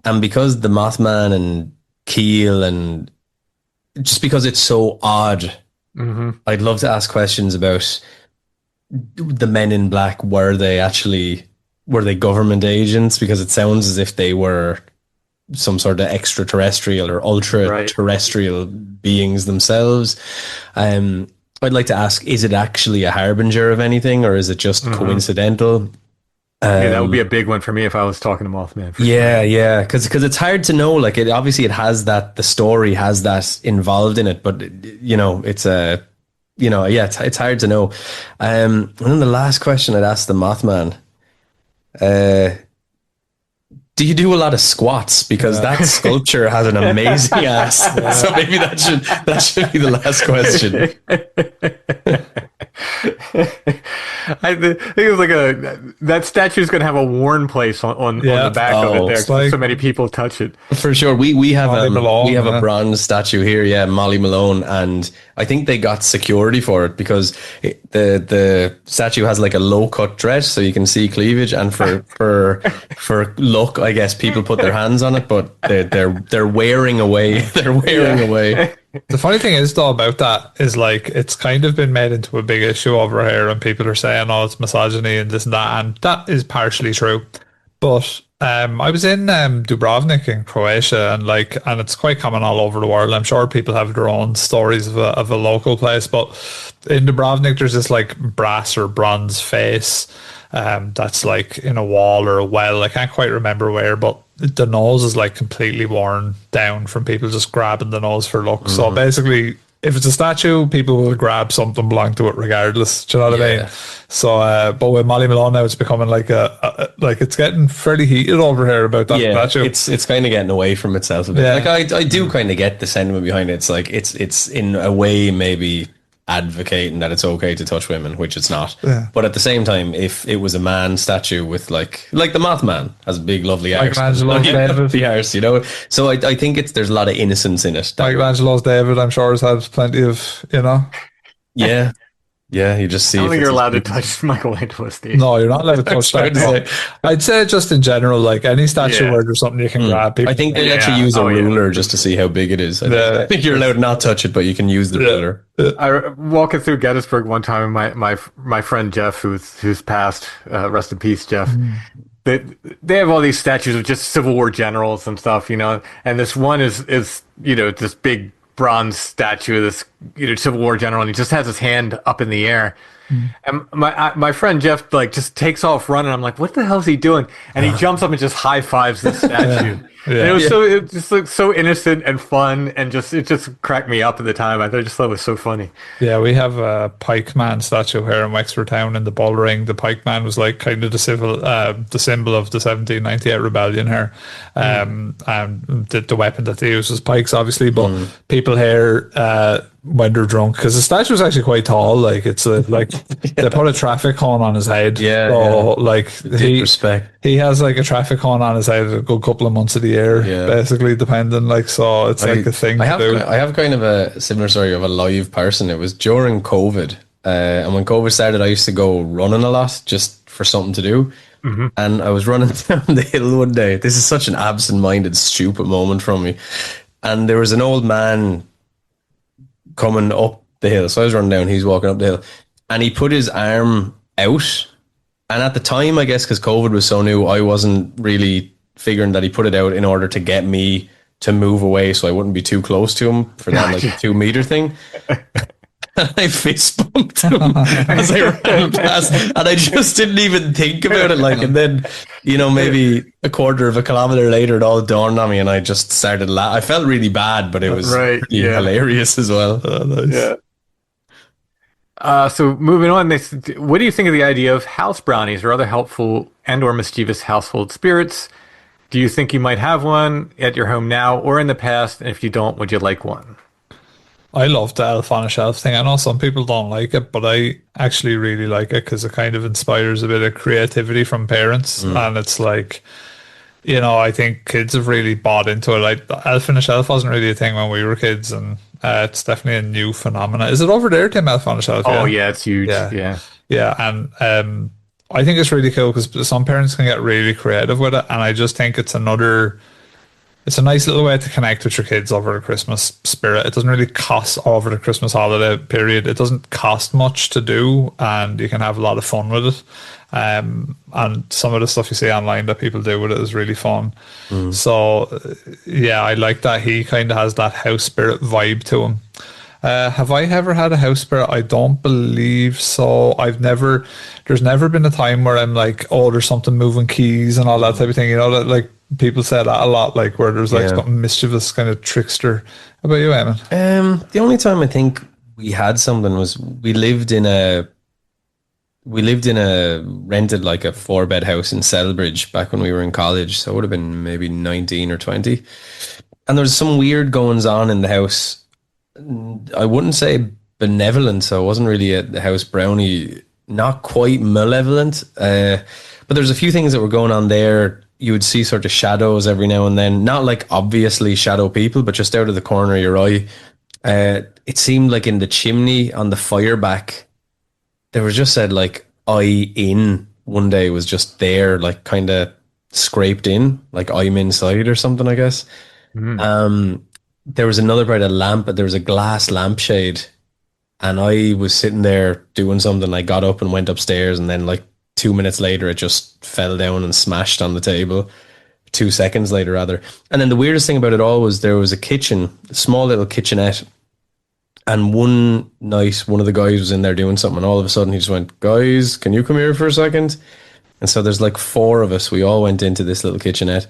And because the Mothman and Keel and just because it's so odd. Mm-hmm. I'd love to ask questions about the Men in Black. Were they government agents? Because it sounds as if they were some sort of extraterrestrial or ultra-terrestrial beings themselves. I'd like to ask, is it actually a harbinger of anything, or is it just coincidental? That would be a big one for me if I was talking to Mothman. Yeah, because it's hard to know. Like it has that, the story has that involved in it, but it's it's hard to know. And then the last question I'd ask the Mothman: do you do a lot of squats? Because that sculpture has an amazing ass. So maybe that should be the last question. I think it was that statue is going to have a worn place on the back of it. There, so many people touch it. For sure, we have a bronze statue here. Yeah, Molly Malone, and I think they got security for it because the statue has like a low cut dress, so you can see cleavage, and for look, I guess people put their hands on it, but they're wearing away. They're wearing away. The funny thing is though about that is it's kind of been made into a big issue over here, and people are saying, oh, it's misogyny and this and that, and that is partially true. But I was in Dubrovnik in Croatia, and it's quite common all over the world. I'm sure people have their own stories of a local place, but in Dubrovnik there's this brass or bronze face that's in a wall or a well. I can't quite remember where, but the nose is completely worn down from people just grabbing the nose for looks. So basically, if it's a statue, people will grab something belonging to it regardless. Do you know what I mean? So, but with Molly Malone now, it's becoming it's getting fairly heated over here about that statue. It's kind of getting away from itself a bit. I do kind of get the sentiment behind it. It's it's in a way maybe advocating that it's okay to touch women, which it's not. Yeah. But at the same time, if it was a man statue with like the Mothman has a big lovely arse, the arse, So I think there's a lot of innocence in it. Michelangelo's David, I'm sure, has had plenty of, Yeah. Yeah, you just see. I don't if think it's you're a allowed to student. touch Michelangelo, Steve. No, you're not allowed to touch Trying that. to say. I'd say just in general, like any statue Yeah. where there's something you can grab. People I think they let you Yeah. use a Oh, yeah. ruler just to see how big it is. I think you're allowed to not touch it, but you can use the ruler. I walking through Gettysburg one time, and my friend Jeff, who's passed, rest in peace, Jeff. They have all these statues of just Civil War generals and stuff, you know. And this one is this big bronze statue of this Civil War general, and he just has his hand up in the air. And my friend Jeff like just takes off running. I'm like, what the hell is he doing? And he jumps up and just high fives this statue. And it just looked so innocent and fun, and it just cracked me up at the time. I just thought it was so funny. Yeah, we have a pikeman statue here in Wexford Town in the Bull Ring. The pikeman was like kind of the symbol of the 1798 rebellion here, and the weapon that they use was pikes, obviously. But people here, when they're drunk, because the statue is actually quite tall, like it's like they put a traffic cone on his head. Like he has like a traffic cone on his head a good couple of months of the year, basically, depending. Like, so it's like a thing to do. I have kind of a similar story of a live person. It was during COVID, and when COVID started, I used to go running a lot just for something to do. And I was running down the hill one day. This is such an absent-minded, stupid moment from me. And there was an old man coming up the hill. So I was running down, he's walking up the hill, and he put his arm out. And at the time, I guess, because COVID was so new, I wasn't really figuring that he put it out in order to get me to move away so I wouldn't be too close to him for that like 2 meter thing. And I fist bumped him as I ran past, and I just didn't even think about it. Like, and then, maybe a quarter of a kilometer later, it all dawned on me, and I just started laughing. I felt really bad, but it was pretty hilarious as well. Nice. Yeah. So moving on, what do you think of the idea of house brownies or other helpful and/or mischievous household spirits? Do you think you might have one at your home now or in the past? And if you don't, would you like one? I love the elf on a shelf thing. I know some people don't like it, but I actually really like it because it kind of inspires a bit of creativity from parents. And it's like, I think kids have really bought into it. Like, elf on a shelf wasn't really a thing when we were kids, and it's definitely a new phenomenon. Is it over there, Tim, elf on a shelf? Oh, yeah, it's huge. Yeah. And I think it's really cool because some parents can get really creative with it. And I just think it's a nice little way to connect with your kids over the Christmas spirit. It doesn't really cost over the Christmas holiday period. It doesn't cost much to do, and you can have a lot of fun with it. And some of the stuff you see online that people do with it is really fun. So, I like that he kind of has that house spirit vibe to him. Have I ever had a house spirit? I don't believe so. There's never been a time where I'm like, oh, there's something moving keys and all that type of thing. That like people say that a lot, like where there's like something mischievous kind of trickster. How about you, Eamon? The only time I think we had something was we lived in a rented like a 4-bed house in Selbridge back when we were in college. So it would have been maybe 19 or 20. And there was some weird goings on in the house. I wouldn't say benevolent, so it wasn't really a house brownie, not quite malevolent. But there's a few things that were going on there. You would see sort of shadows every now and then, not like obviously shadow people, but just out of the corner of your eye. It seemed like in the chimney on the fire back, there was just said like "I in" one day was just there, like kind of scraped in, like I'm inside or something, I guess. There was another part of lamp, but there was a glass lampshade, and I was sitting there doing something. I got up and went upstairs, and then like 2 minutes later, it just fell down and smashed on the table. 2 seconds later, rather. And then the weirdest thing about it all was there was a kitchen, a small little kitchenette, and one night, one of the guys was in there doing something, and all of a sudden he just went, "Guys, can you come here for a second?" And so there's like 4 of us. We all went into this little kitchenette.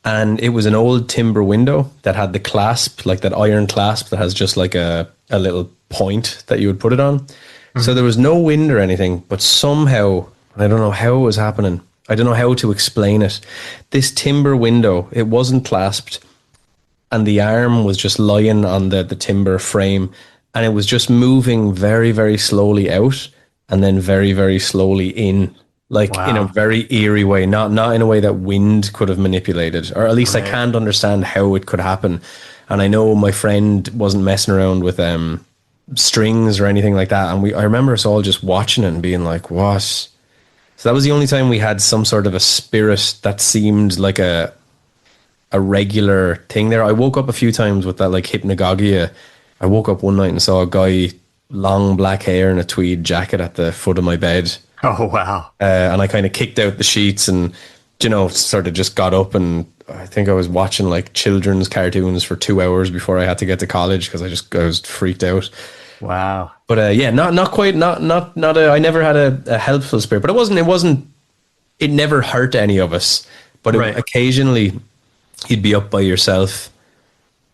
And it was an old timber window that had the clasp, like that iron clasp that has just like a little point that you would put it on. So there was no wind or anything, but somehow, and I don't know how it was happening, I don't know how to explain it, this timber window, it wasn't clasped, and the arm was just lying on the timber frame, and it was just moving very, very slowly out and then very, very slowly in. Like in a very eerie way, not in a way that wind could have manipulated, or at least I can't understand how it could happen. And I know my friend wasn't messing around with strings or anything like that. And I remember us all just watching it and being like, what? So that was the only time we had some sort of a spirit that seemed like a regular thing there. I woke up a few times with that like hypnagogia. I woke up one night and saw a guy, long black hair and a tweed jacket at the foot of my bed. Oh, wow. And I kind of kicked out the sheets and, sort of just got up, and I think I was watching like children's cartoons for 2 hours before I had to get to college because I was freaked out. Wow. But not quite, I never had a helpful spirit, but it never hurt any of us. But occasionally you'd be up by yourself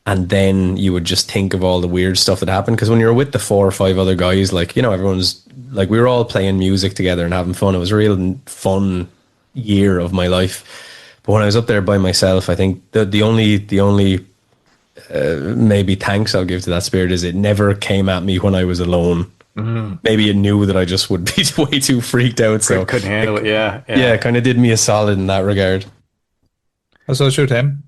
and then you would just think of all the weird stuff that happened. Because when you're with the 4 or 5 other guys, like, everyone's like, we were all playing music together and having fun. It was a real fun year of my life. But when I was up there by myself, I think the only maybe thanks I'll give to that spirit is it never came at me when I was alone. Mm. Maybe it knew that I just would be way too freaked out, so couldn't handle it. Yeah, it kind of did me a solid in that regard. So shoot him.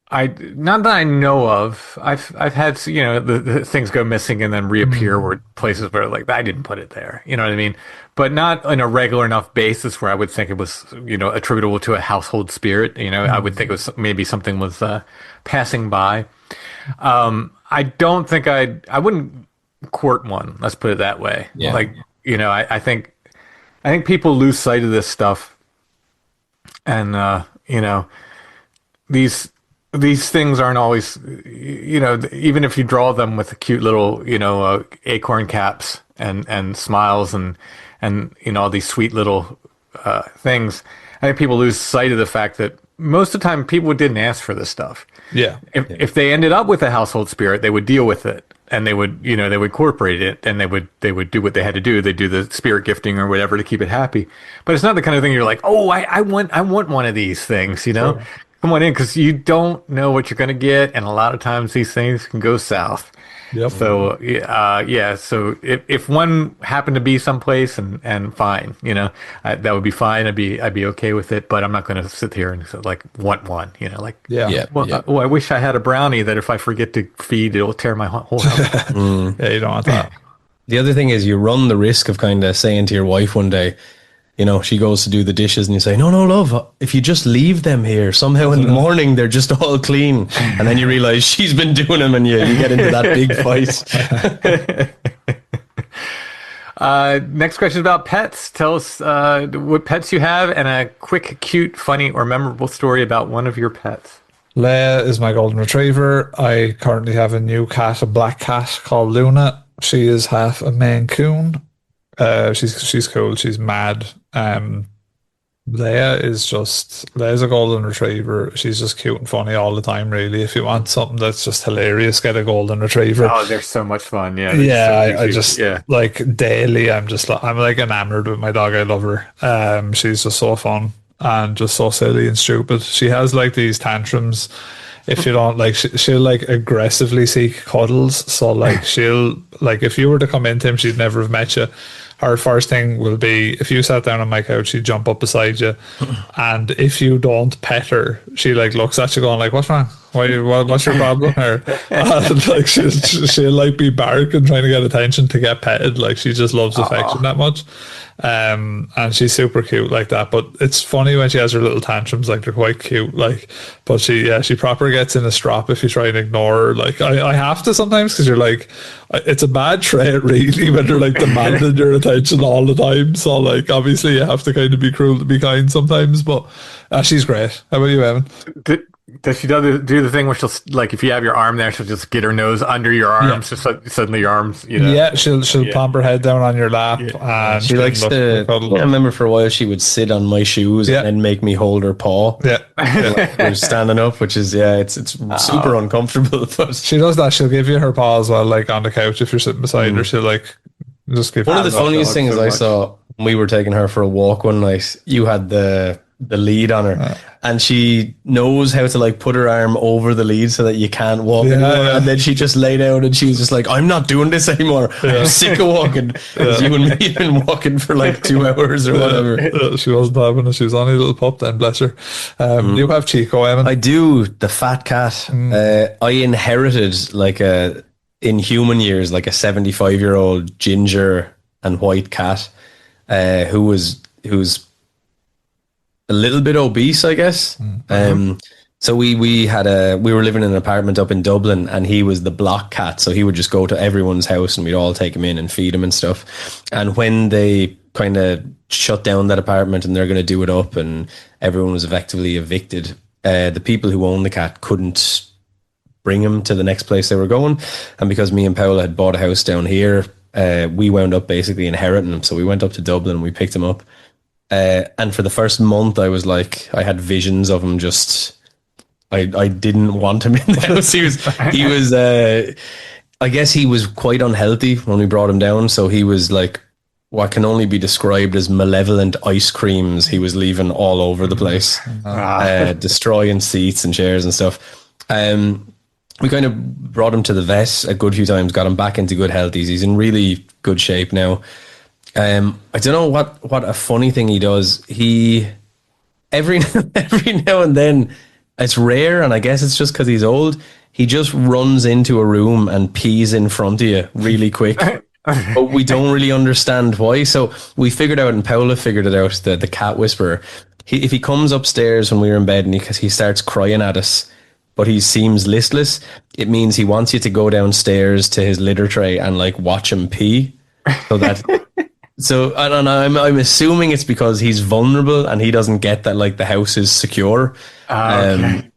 I not that I know of. I've had the things go missing and then reappear where places where like I didn't put it there. You know what I mean? But not on a regular enough basis where I would think it was attributable to a household spirit. I would think it was maybe something was passing by. I don't think I wouldn't court one. Let's put it that way. Yeah. Like I think people lose sight of this stuff, and these things aren't always, even if you draw them with cute little, acorn caps and smiles and all these sweet little things. I think people lose sight of the fact that most of the time people didn't ask for this stuff. Yeah. If they ended up with a household spirit, they would deal with it, and they would incorporate it, and they would do what they had to do. They do the spirit gifting or whatever to keep it happy. But it's not the kind of thing you're like, oh, I want one of these things, Sure. Come on in, because you don't know what you're going to get, and a lot of times these things can go south. Yep. So so if one happened to be someplace and fine, that would be fine. I'd be okay with it, but I'm not going to sit here and want one, I wish I had a brownie that if I forget to feed, it'll tear my whole house. Yeah, you don't want that. The other thing is you run the risk of kind of saying to your wife one day, she goes to do the dishes and you say, no, love, if you just leave them here, somehow in the morning, they're just all clean. And then you realize she's been doing them and you get into that big fight. Next question is about pets. Tell us what pets you have and a quick, cute, funny, or memorable story about one of your pets. Leia is my golden retriever. I currently have a new cat, a black cat called Luna. She is half a Maine Coon. She's cool. She's mad. Leia's a golden retriever. She's just cute and funny all the time, really. If you want something that's just hilarious, get a golden retriever. Oh, they're so much fun. Yeah. I just like daily, I'm like enamored with my dog. I love her. She's just so fun and just so silly and stupid. She has like these tantrums. If you don't she'll like aggressively seek cuddles. So like she'll like if you were to come into him, she'd never have met you. Her first thing will be if you sat down on my couch, she'd jump up beside you, and if you don't pet her, she like looks at you going like, "What's wrong? What's your problem?" Or like she'll like be barking trying to get attention to get petted. Like she just loves affection that much. And she's super cute like that, but it's funny when she has her little tantrums, like they're quite cute, like, but she proper gets in a strop if you try and ignore her. Like I have to sometimes, because you're like, it's a bad trait really when they're like demanding your attention all the time, so like obviously you have to kind of be cruel to be kind sometimes, but she's great. How about you, Eamonn? Does she do the thing where she'll, like, if you have your arm there, she'll just get her nose under your arms, just suddenly your arms, Yeah, she'll plump her head down on your lap, and she likes to. I remember for a while she would sit on my shoes and then make me hold her paw. Yeah, we're standing up, which is it's super uncomfortable. But she does that. She'll give you her paw as well, like on the couch if you're sitting beside her. She'll like just give. One of the funniest things I saw when we were taking her for a walk one night. You had the lead on her, and she knows how to like put her arm over the lead so that you can't walk anymore. And then she just laid out and she was just like, I'm not doing this anymore. I'm sick of walking. You and me have been walking for like 2 hours or whatever. She wasn't having it. She was only a little pup then, bless her. You have Chico, Eamonn? I do. The fat cat. I inherited like a in human years like a 75-year-old ginger and white cat, who's a little bit obese, I guess. So we were living in an apartment up in Dublin, and he was the block cat. So he would just go to everyone's house and we'd all take him in and feed him and stuff. And when they kind of shut down that apartment and they're going to do it up and everyone was effectively evicted, the people who owned the cat couldn't bring him to the next place they were going. And because me and Paula had bought a house down here, we wound up basically inheriting him. So we went up to Dublin and we picked him up. And for the first month, I was like, I had visions of him just... I didn't want him in the house. He was I guess he was quite unhealthy when we brought him down. So he was like what can only be described as malevolent ice creams. He was leaving all over the place, destroying seats and chairs and stuff. We kind of brought him to the vet a good few times, got him back into good health. He's in really good shape now. I don't know what a funny thing he does. He every now and then, it's rare, and I guess it's just because he's old. He just runs into a room and pees in front of you really quick. But we don't really understand why. So we figured out, and Paula figured it out, the cat whisperer. If he comes upstairs when we were in bed and he starts crying at us, but he seems listless, it means he wants you to go downstairs to his litter tray and like watch him pee. So that... So, and I'm assuming it's because he's vulnerable and he doesn't get that like the house is secure. Okay.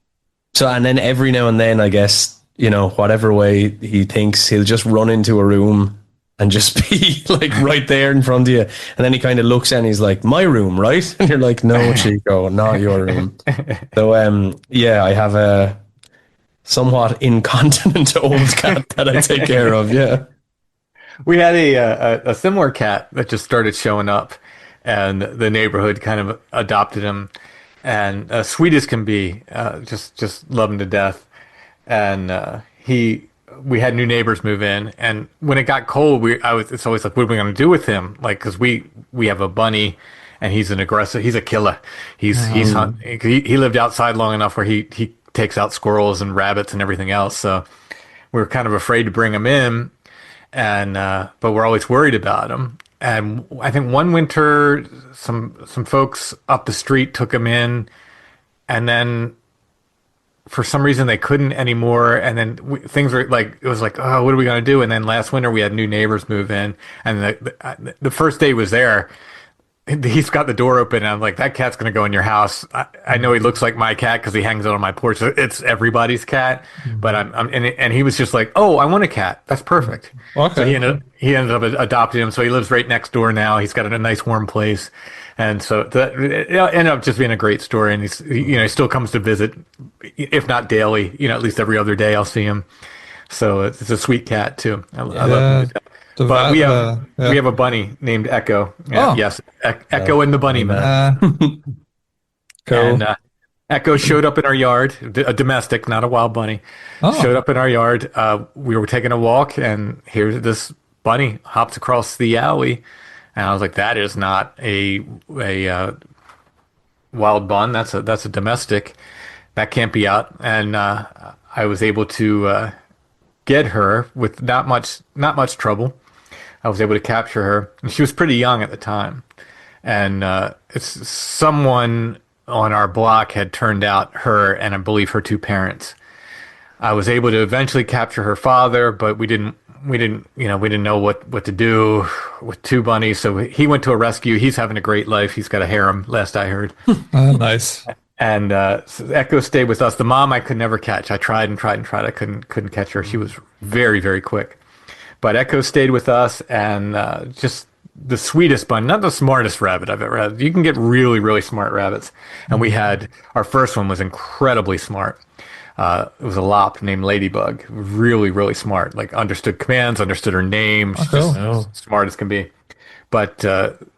So, and then every now and then, I guess, you know, whatever way he thinks, he'll just run into a room and just be like right there in front of you. And then he kind of looks and he's like, my room, right? And you're like, no, Chico, not your room. So, yeah, I have a somewhat incontinent old cat that I take care of. Yeah. We had a similar cat that just started showing up, and the neighborhood kind of adopted him, and sweet as can be, just love him to death. And we had new neighbors move in, and when it got cold, it's always like, what are we going to do with him? Like, because we have a bunny, and he's a killer. He lived outside long enough where he takes out squirrels and rabbits and everything else. So we were kind of afraid to bring him in. And but we're always worried about him. And I think one winter, some folks up the street took him in, and then for some reason they couldn't anymore. And then things were like, it was like, oh, what are we gonna do? And then last winter we had new neighbors move in, and the first day he was there, he's got the door open, and I'm like, that cat's gonna go in your house. I know he looks like my cat because he hangs out on my porch. It's everybody's cat, but and he was just like, oh, I want a cat. That's perfect. Okay. So he ended up adopting him. So he lives right next door now. He's got a nice warm place, and so it ended up just being a great story. And he still comes to visit, if not daily, at least every other day I'll see him. So it's a sweet cat too. I love him. But we have a bunny named Echo. Yes, Echo and the Bunny Man. Cool. And Echo showed up in our yard, a domestic, not a wild bunny. Showed up in our yard. We were taking a walk, and here's this bunny hops across the alley, and I was like, "That is not a wild bun. That's a domestic. That can't be out." And I was able to get her with not much trouble. I was able to capture her, and she was pretty young at the time. And it's someone on our block had turned out her and I believe her two parents. I was able to eventually capture her father, but we didn't know what to do with two bunnies. So he went to a rescue. He's having a great life. He's got a harem, last I heard. Nice. And so Echo stayed with us. The mom I could never catch. I tried. I couldn't catch her. She was very, very quick. But Echo stayed with us, and just the sweetest bunny, not the smartest rabbit I've ever had. You can get really, really smart rabbits. And we had, our first one was incredibly smart. It was a lop named Ladybug. Really, really smart. Like understood commands, understood her name. She's just smart as can be. But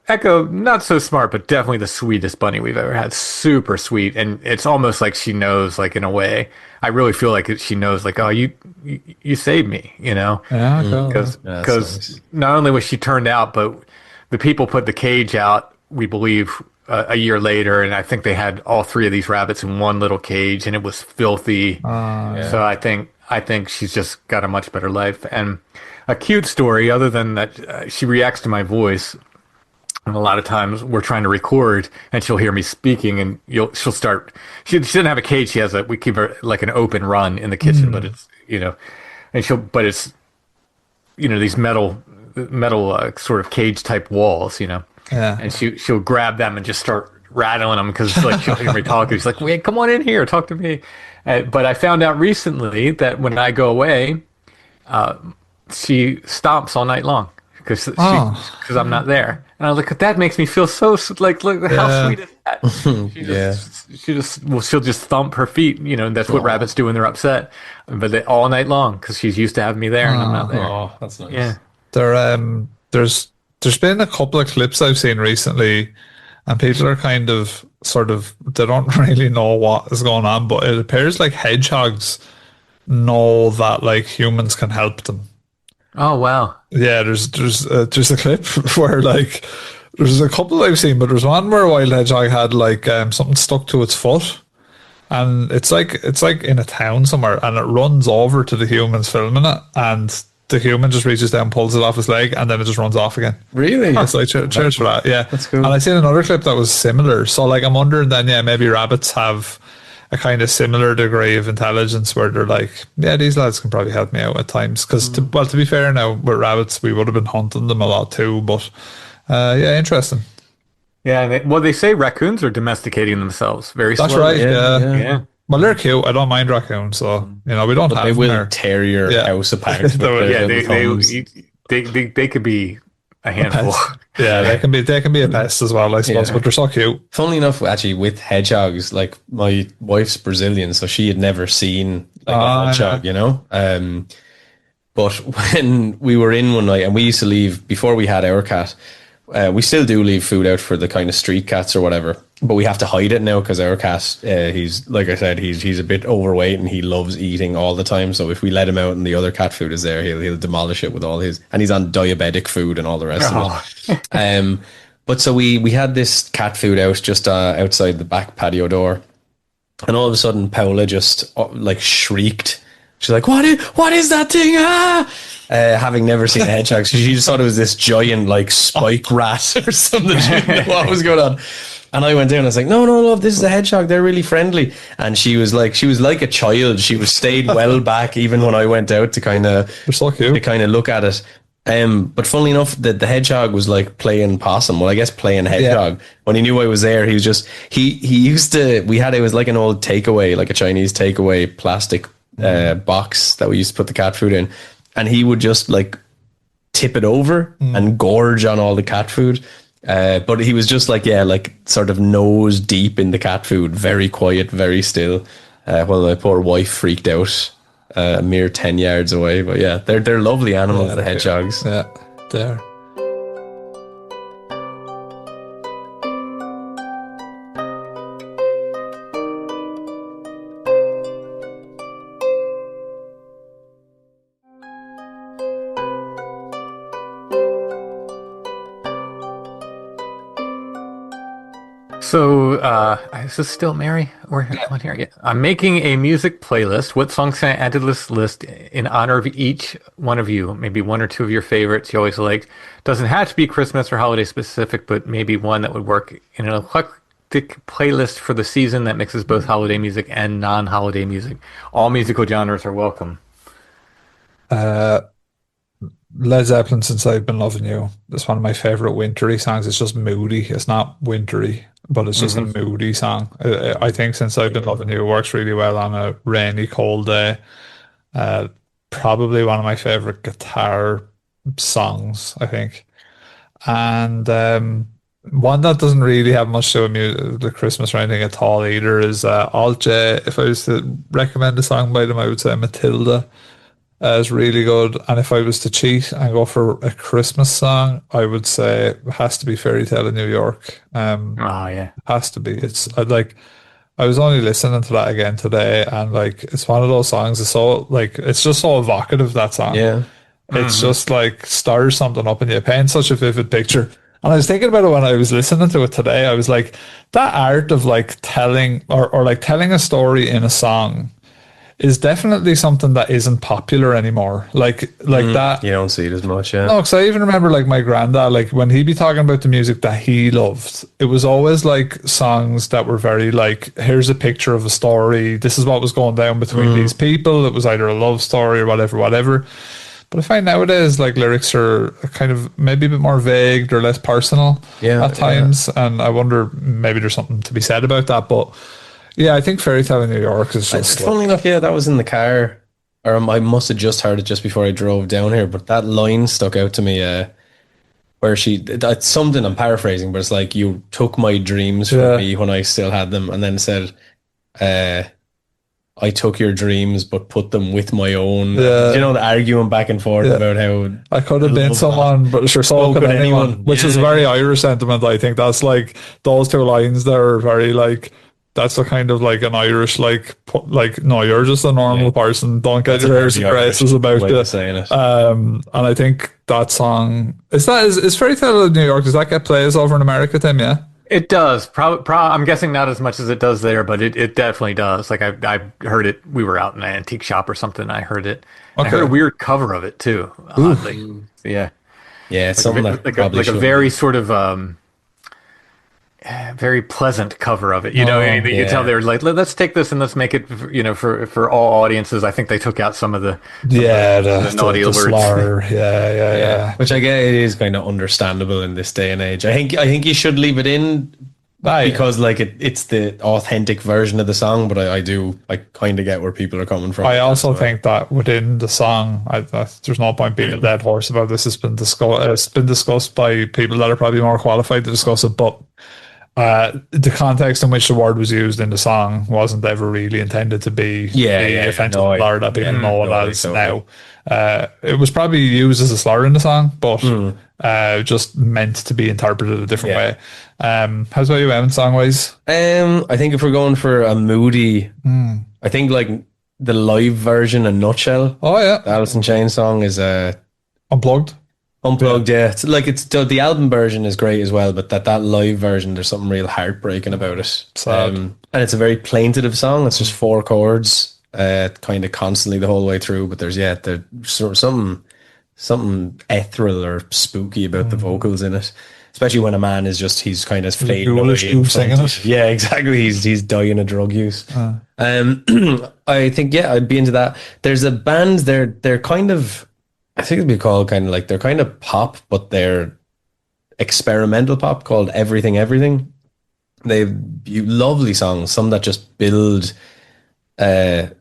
Echo, not so smart, but definitely the sweetest bunny we've ever had. Super sweet. And it's almost like she knows, like in a way. I really feel like she knows, like, oh, you saved me, Yeah, because nice. Not only was she turned out, but the people put the cage out, we believe, a year later, and I think they had all three of these rabbits in one little cage, and it was filthy. So I think I think she's just got a much better life. And a cute story, other than that, she reacts to my voice. And a lot of times we're trying to record, and she'll hear me speaking, and she'll start. She doesn't have a cage. She has we keep her like an open run in the kitchen, but it's but it's these metal sort of cage type walls, and she'll grab them and just start rattling them because she'll hear me talking. She's like, "Wait, come on in here, talk to me." But I found out recently that when I go away, she stomps all night long because I'm not there. And I was like, that makes me feel so like, look how sweet is that? She'll just thump her feet. That's what rabbits do when they're upset. But all night long because she's used to having me there and I'm not there. Oh, that's nice. Yeah. There's been a couple of clips I've seen recently, and people are kind of they don't really know what is going on, but it appears like hedgehogs know that like humans can help them. Oh wow! Yeah, there's a clip where like there's a couple I've seen, but there's one where a wild hedgehog had like something stuck to its foot, and it's like in a town somewhere, and it runs over to the humans filming it, and the human just reaches down, pulls it off his leg, and then it just runs off again. Really? It's like cheers for that. Yeah, that's cool. And I seen another clip that was similar. So like I'm wondering then, maybe rabbits have a kind of similar degree of intelligence where they're like, these lads can probably help me out at times. Because to be fair, now with rabbits, we would have been hunting them a lot too. But interesting. Yeah, they say raccoons are domesticating themselves very slowly. That's right. Yeah. Well, they're cute. I don't mind raccoons, so we don't have. They will there. tear your house apart. They could be a handful. They can be a pest as well, I suppose. But they're so cute. Funnily enough, actually, with hedgehogs, like my wife's Brazilian, so she had never seen like a hedgehog, But when we were in one night, and we used to leave before we had our cat. We still do leave food out for the kind of street cats or whatever, but we have to hide it now because our cat, he's like I said, he's a bit overweight and he loves eating all the time. So if we let him out and the other cat food is there, he'll demolish it with all his, and he's on diabetic food and all the rest of it. But so we had this cat food out just outside the back patio door, and all of a sudden Paola just like shrieked. She's like, what is that thing? Having never seen a hedgehog, so she just thought it was this giant like spike rat or something. She didn't know what was going on. And I went down and I was like, no, love, this is a hedgehog. They're really friendly. And she was like a child. She was stayed well back even when I went out to kind of look at it. But funnily enough, the hedgehog was like playing possum. Well, I guess playing hedgehog. Yeah. When he knew I was there, he was just he used to. It was like an old takeaway, like a Chinese takeaway plastic box that we used to put the cat food in, and he would just like tip it over and gorge on all the cat food. But he was just like sort of nose deep in the cat food, very quiet, very still. While my poor wife freaked out a mere 10 yards away. But yeah, they're lovely animals, the hedgehogs. Yeah, they're. So, is this still Mary? We're on here. Yeah. I'm making a music playlist. What songs can I add to this list in honor of each one of you? Maybe one or two of your favorites you always liked. Doesn't have to be Christmas or holiday specific, but maybe one that would work in an eclectic playlist for the season that mixes both holiday music and non-holiday music. All musical genres are welcome. Led Zeppelin, Since I've Been Loving You. It's one of my favorite wintry songs. It's just moody. It's not wintry, but it's just a moody song. I think Since I've Been Loving You works really well on a rainy, cold day. Probably one of my favorite guitar songs, I think. And one that doesn't really have much to do with the Christmas or anything at all either is Alt J. If I was to recommend a song by them, I would say Matilda. Is really good. And if I was to cheat and go for a Christmas song, I would say it has to be Fairy Tale in New York. It has to be. It's I was only listening to that again today, and like it's one of those songs. It's so it's just so evocative, that song. Yeah, it's just like stirs something up in you. Paints such a vivid picture. And I was thinking about it when I was listening to it today. I was like, that art of like telling or like telling a story in a song is definitely something that isn't popular anymore. Like that. You don't see it as much, yeah. No, because I even remember like my granddad, like when he'd be talking about the music that he loved, it was always like songs that were very like, here's a picture of a story. This is what was going down between these people. It was either a love story or whatever. But I find nowadays like lyrics are kind of maybe a bit more vague. They're less personal at times. And I wonder maybe there's something to be said about that. But yeah, I think Fairy Tale in New York is just Funnily enough, yeah, that was in the car. Or I must have just heard it just before I drove down here. But that line stuck out to me where that's something I'm paraphrasing, but it's like, you took my dreams from me when I still had them. And then said, I took your dreams, but put them with my own. Yeah. You know, the arguing back and forth about how I could have been someone, but sure, so could anyone. Which is very Irish sentiment. I think that's like those two lines there are very like, that's a kind of like an Irish like no, you're just a normal person. Don't get your hairs and dresses about it. And I think that song is Fairy Tale of New York. Does that get plays over in America, Tim? Yeah. It does. I'm guessing not as much as it does there, but it definitely does. Like I heard it. We were out in an antique shop or something. I heard it. Okay. I heard a weird cover of it too. Oddly. Yeah. Yeah. It's something like a very sort of very pleasant cover of it. You know, you tell they're like, let's take this and let's make it, for all audiences. I think they took out some of the naughty words. Slur. Yeah. Which I get, it is kind of understandable in this day and age. I think you should leave it in because like it's the authentic version of the song. But I kind of get where people are coming from. I also think that within the song, there's no point being a dead horse about this. It's been discussed by people that are probably more qualified to discuss it, but the context in which the word was used in the song wasn't ever really intended to be offensive slur that people know it as now. It was probably used as a slur in the song, but just meant to be interpreted a different way. How's about you, Eamonn, song wise? I think if we're going for a moody, I think like the live version in Nutshell. Oh yeah, the Alice in Chains song is Unplugged. Yeah. It's the album version is great as well, but that live version, there's something real heartbreaking about it. And it's a very plaintive song. It's just 4 chords, kind of constantly the whole way through. But there's something ethereal or spooky about the vocals in it, especially when a man he's kind of fading away. Singing it. Yeah, exactly. He's dying of drug use. I think I'd be into that. There's a band. They're kind of, I think it'd be called kind of like, they're kind of pop, but they're experimental pop, called Everything. They've lovely songs, some that just build to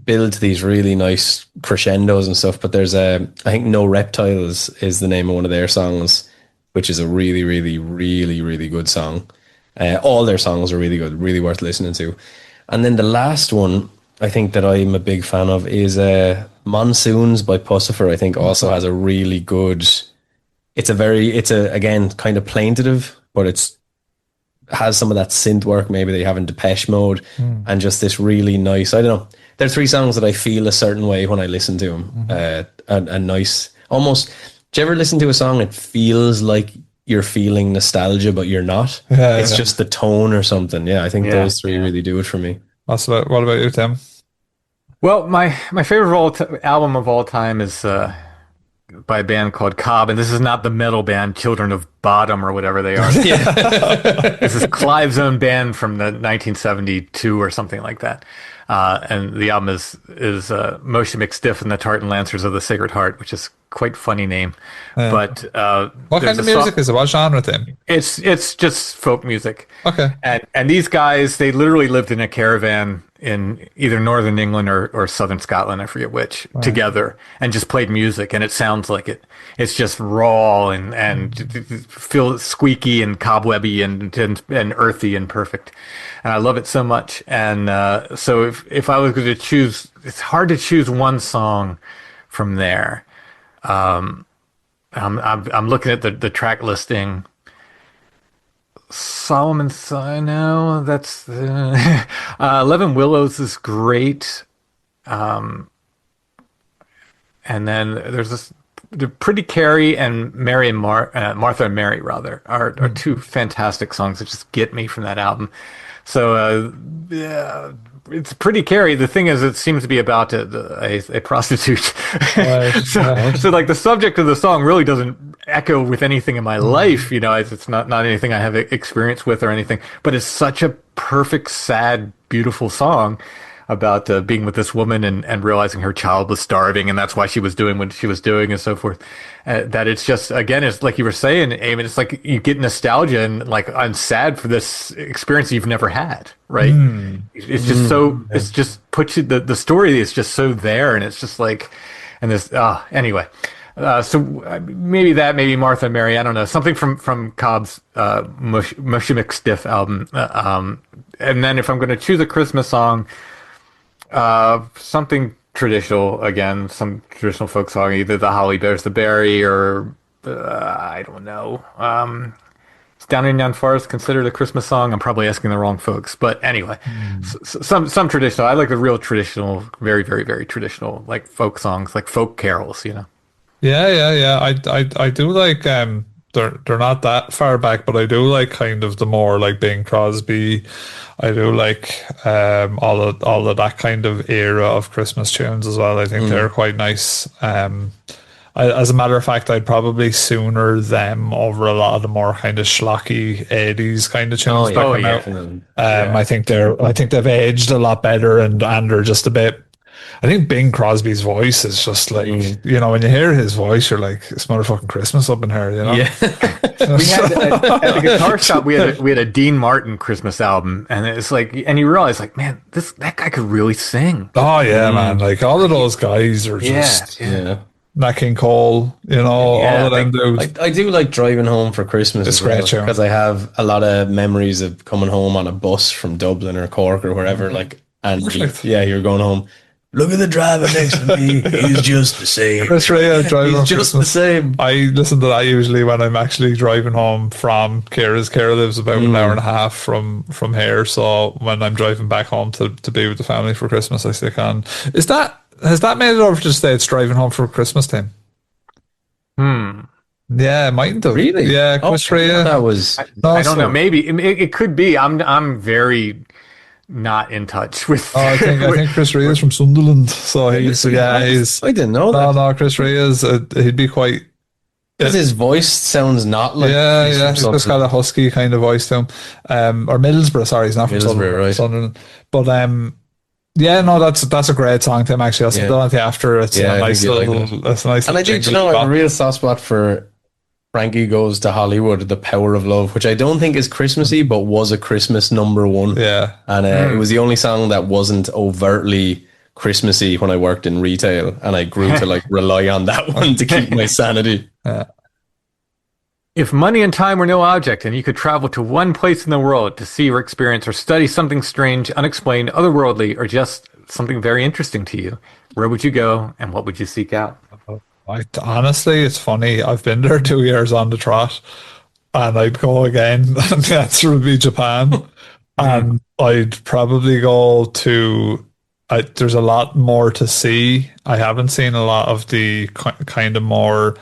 these really nice crescendos and stuff. But there's I think No Reptiles is the name of one of their songs, which is a really, really, really, really good song. All their songs are really good, really worth listening to. And then the last one I think that I'm a big fan of is Monsoons by Pussifer. I think also has a really good, it's again kind of plaintive, but has some of that synth work maybe they have in Depeche Mode, and just this really nice, I don't know, there are 3 songs that I feel a certain way when I listen to them. A nice, almost, do you ever listen to a song, it feels like you're feeling nostalgia but you're not? It's just the tone or something. I think those 3 really do it for me. What about you, Tim? Well, my favorite album of all time is by a band called Cobb, and this is not the metal band Children of Bodom or whatever they are. This is Clive's own band from the 1972 or something like that. And the album is Motion McStiff and the Tartan Lancers of the Sacred Heart, which is quite funny name. But what kind of music is it? What genre, Tim? It's just folk music. Okay. And these guys, they literally lived in a caravan in either northern England or southern Scotland, I forget which, together, and just played music, and it sounds like it. It's just raw and feel squeaky and cobwebby and earthy and perfect, and I love it so much. And so if I was going to choose, it's hard to choose one song from there. I'm looking at the track listing. Solomon's Sign, no, that's 11 Willows is great. And then there's this Pretty Carrie and Mary and Martha and Mary rather are two fantastic songs that just get me from that album. So yeah, it's Pretty Carrie. The thing is, it seems to be about a prostitute. So like the subject of the song really doesn't echo with anything in my life, you know. It's not anything I have experience with or anything. But it's such a perfect, sad, beautiful song about being with this woman and realizing her child was starving, and that's why she was doing what she was doing and so forth. That it's just, again, it's like you were saying, Eamon, it's like you get nostalgia and like, I'm sad for this experience you've never had, right? It's just it's just puts you, the story is just so there, and it's just like, and this, anyway. So maybe Martha and Mary, I don't know, something from Cobb's Mushy McStiff album. And then if I'm going to choose a Christmas song, something traditional, again, some traditional folk song, either The Holly Bears the Berry or I don't know. Is Down in Yon Forest considered a Christmas song? I'm probably asking the wrong folks, but anyway, some traditional. I like the real traditional, very, very, very traditional, like folk songs, like folk carols, you know. Yeah. I do like they're not that far back, but I do like kind of the more like Bing Crosby. I do like all of that kind of era of Christmas tunes as well. I think they're quite nice. As a matter of fact, I'd probably sooner them over a lot of the more kind of schlocky 80s kind of tunes that come out. I think they've aged a lot better, and they're just a bit. I think Bing Crosby's voice is just like, you know, when you hear his voice, you're like, it's motherfucking Christmas up in here, you know? Yeah. We had at the guitar shop, we had a Dean Martin Christmas album, and it's like, and you realize, like, man, that guy could really sing. Oh yeah, man! Like all of those guys are just Nat King Cole, you know, all of them dudes. I do like Driving Home for Christmas as well, because I have a lot of memories of coming home on a bus from Dublin or Cork or wherever, like, and you're going home. Look at the driver next to me. He's just the same. Chris Rea driving He's just the same. I listen to that usually when I'm actually driving home from Ciara's. Ciara lives about an hour and a half from here. So when I'm driving back home to be with the family for Christmas, I stick on. Has that made it over to the States, Driving Home for Christmas time? Yeah, it mightn't have. Really? Yeah, Chris Rea. That was. I don't know. Maybe it could be. I'm very not in touch with. I think Chris Rea is from Sunderland, so he's. I didn't know that. No, Chris Rea is. He'd be quite. Because his voice sounds not like. He's just got a husky kind of voice to him. Or Middlesbrough. Sorry, he's not from Sunderland. Right. Sunderland. But that's a great song to him. Actually, I'll sit down after. It's a nice little. That's a nice. And I do, I have a real soft spot for Frankie Goes to Hollywood, The Power of Love, which I don't think is Christmassy, but was a Christmas #1. Yeah. And it was the only song that wasn't overtly Christmassy when I worked in retail, and I grew to like rely on that one to keep my sanity. If money and time were no object, and you could travel to one place in the world to see or experience or study something strange, unexplained, otherworldly, or just something very interesting to you, where would you go and what would you seek out? Honestly, it's funny. I've been there 2 years on the trot, and I'd go again, and the answer would be Japan. And I'd probably go to. There's a lot more to see. I haven't seen a lot of the kind of more.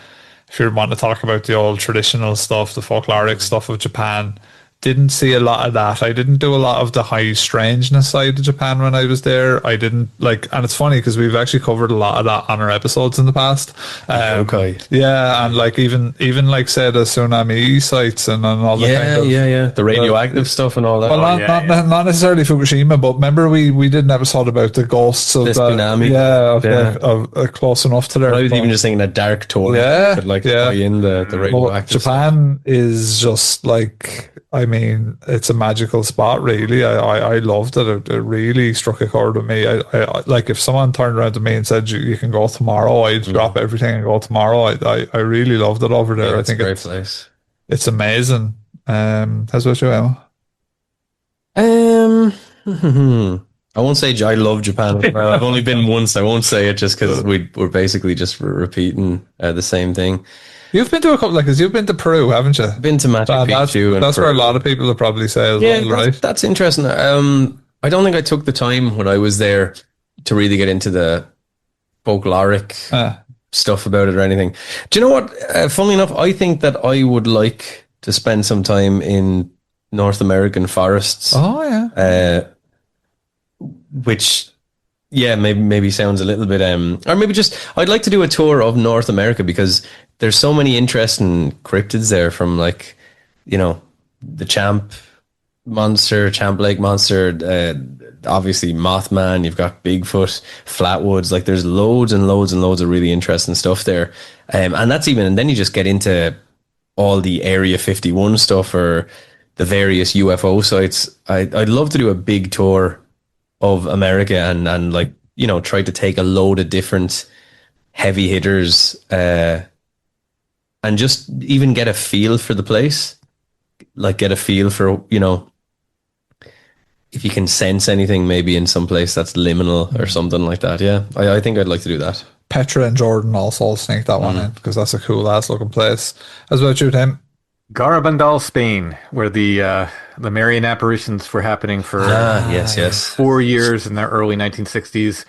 If you want to talk about the old traditional stuff, the folkloric stuff of Japan, didn't see a lot of that. I didn't do a lot of the high strangeness side of Japan when I was there. I didn't like, and it's funny because we've actually covered a lot of that on our episodes in the past. Yeah, and like even like say the tsunami sites and all the kind of the radioactive stuff and all that. Well, not necessarily Fukushima, but remember we did an episode about the ghosts of the tsunami. Of close enough to there. But I was even just thinking a dark tour. Could tie in the radioactive. Japan is just like. I mean, it's a magical spot, really. I loved it. It really struck a chord with me. I like if someone turned around to me and said you can go tomorrow, I'd drop everything and go tomorrow. I really loved it over there. I think it's a great place. It's amazing. How's about you, Emma? I won't say I love Japan. Well, I've only been once. I won't say it just because we're basically just repeating the same thing. You've been to a couple, you've been to Peru, haven't you? I've been to Machu Picchu. That's where a lot of people would probably say as well, right? That's interesting. I don't think I took the time when I was there to really get into the folkloric stuff about it or anything. Do you know what? Funnily enough, I think that I would like to spend some time in North American forests. Oh yeah. Which, yeah, maybe sounds a little bit, or maybe just I'd like to do a tour of North America because there's so many interesting cryptids there, from like, you know, the Champ Lake Monster, obviously Mothman, you've got Bigfoot, Flatwoods, like there's loads and loads and loads of really interesting stuff there. And that's even, and then you just get into all the Area 51 stuff or the various UFO sites. I'd love to do a big tour of America and like, you know, try to take a load of different heavy hitters, and just even get a feel for the place, like get a feel for, you know, if you can sense anything maybe in some place that's liminal or something like that. Yeah, I think I'd like to do that. Petra and Jordan also sneak that one in because that's a cool ass looking place. As about you, Tim? Garabandal, Spain, where the Marian apparitions were happening for yes 4 years in the early 1960s.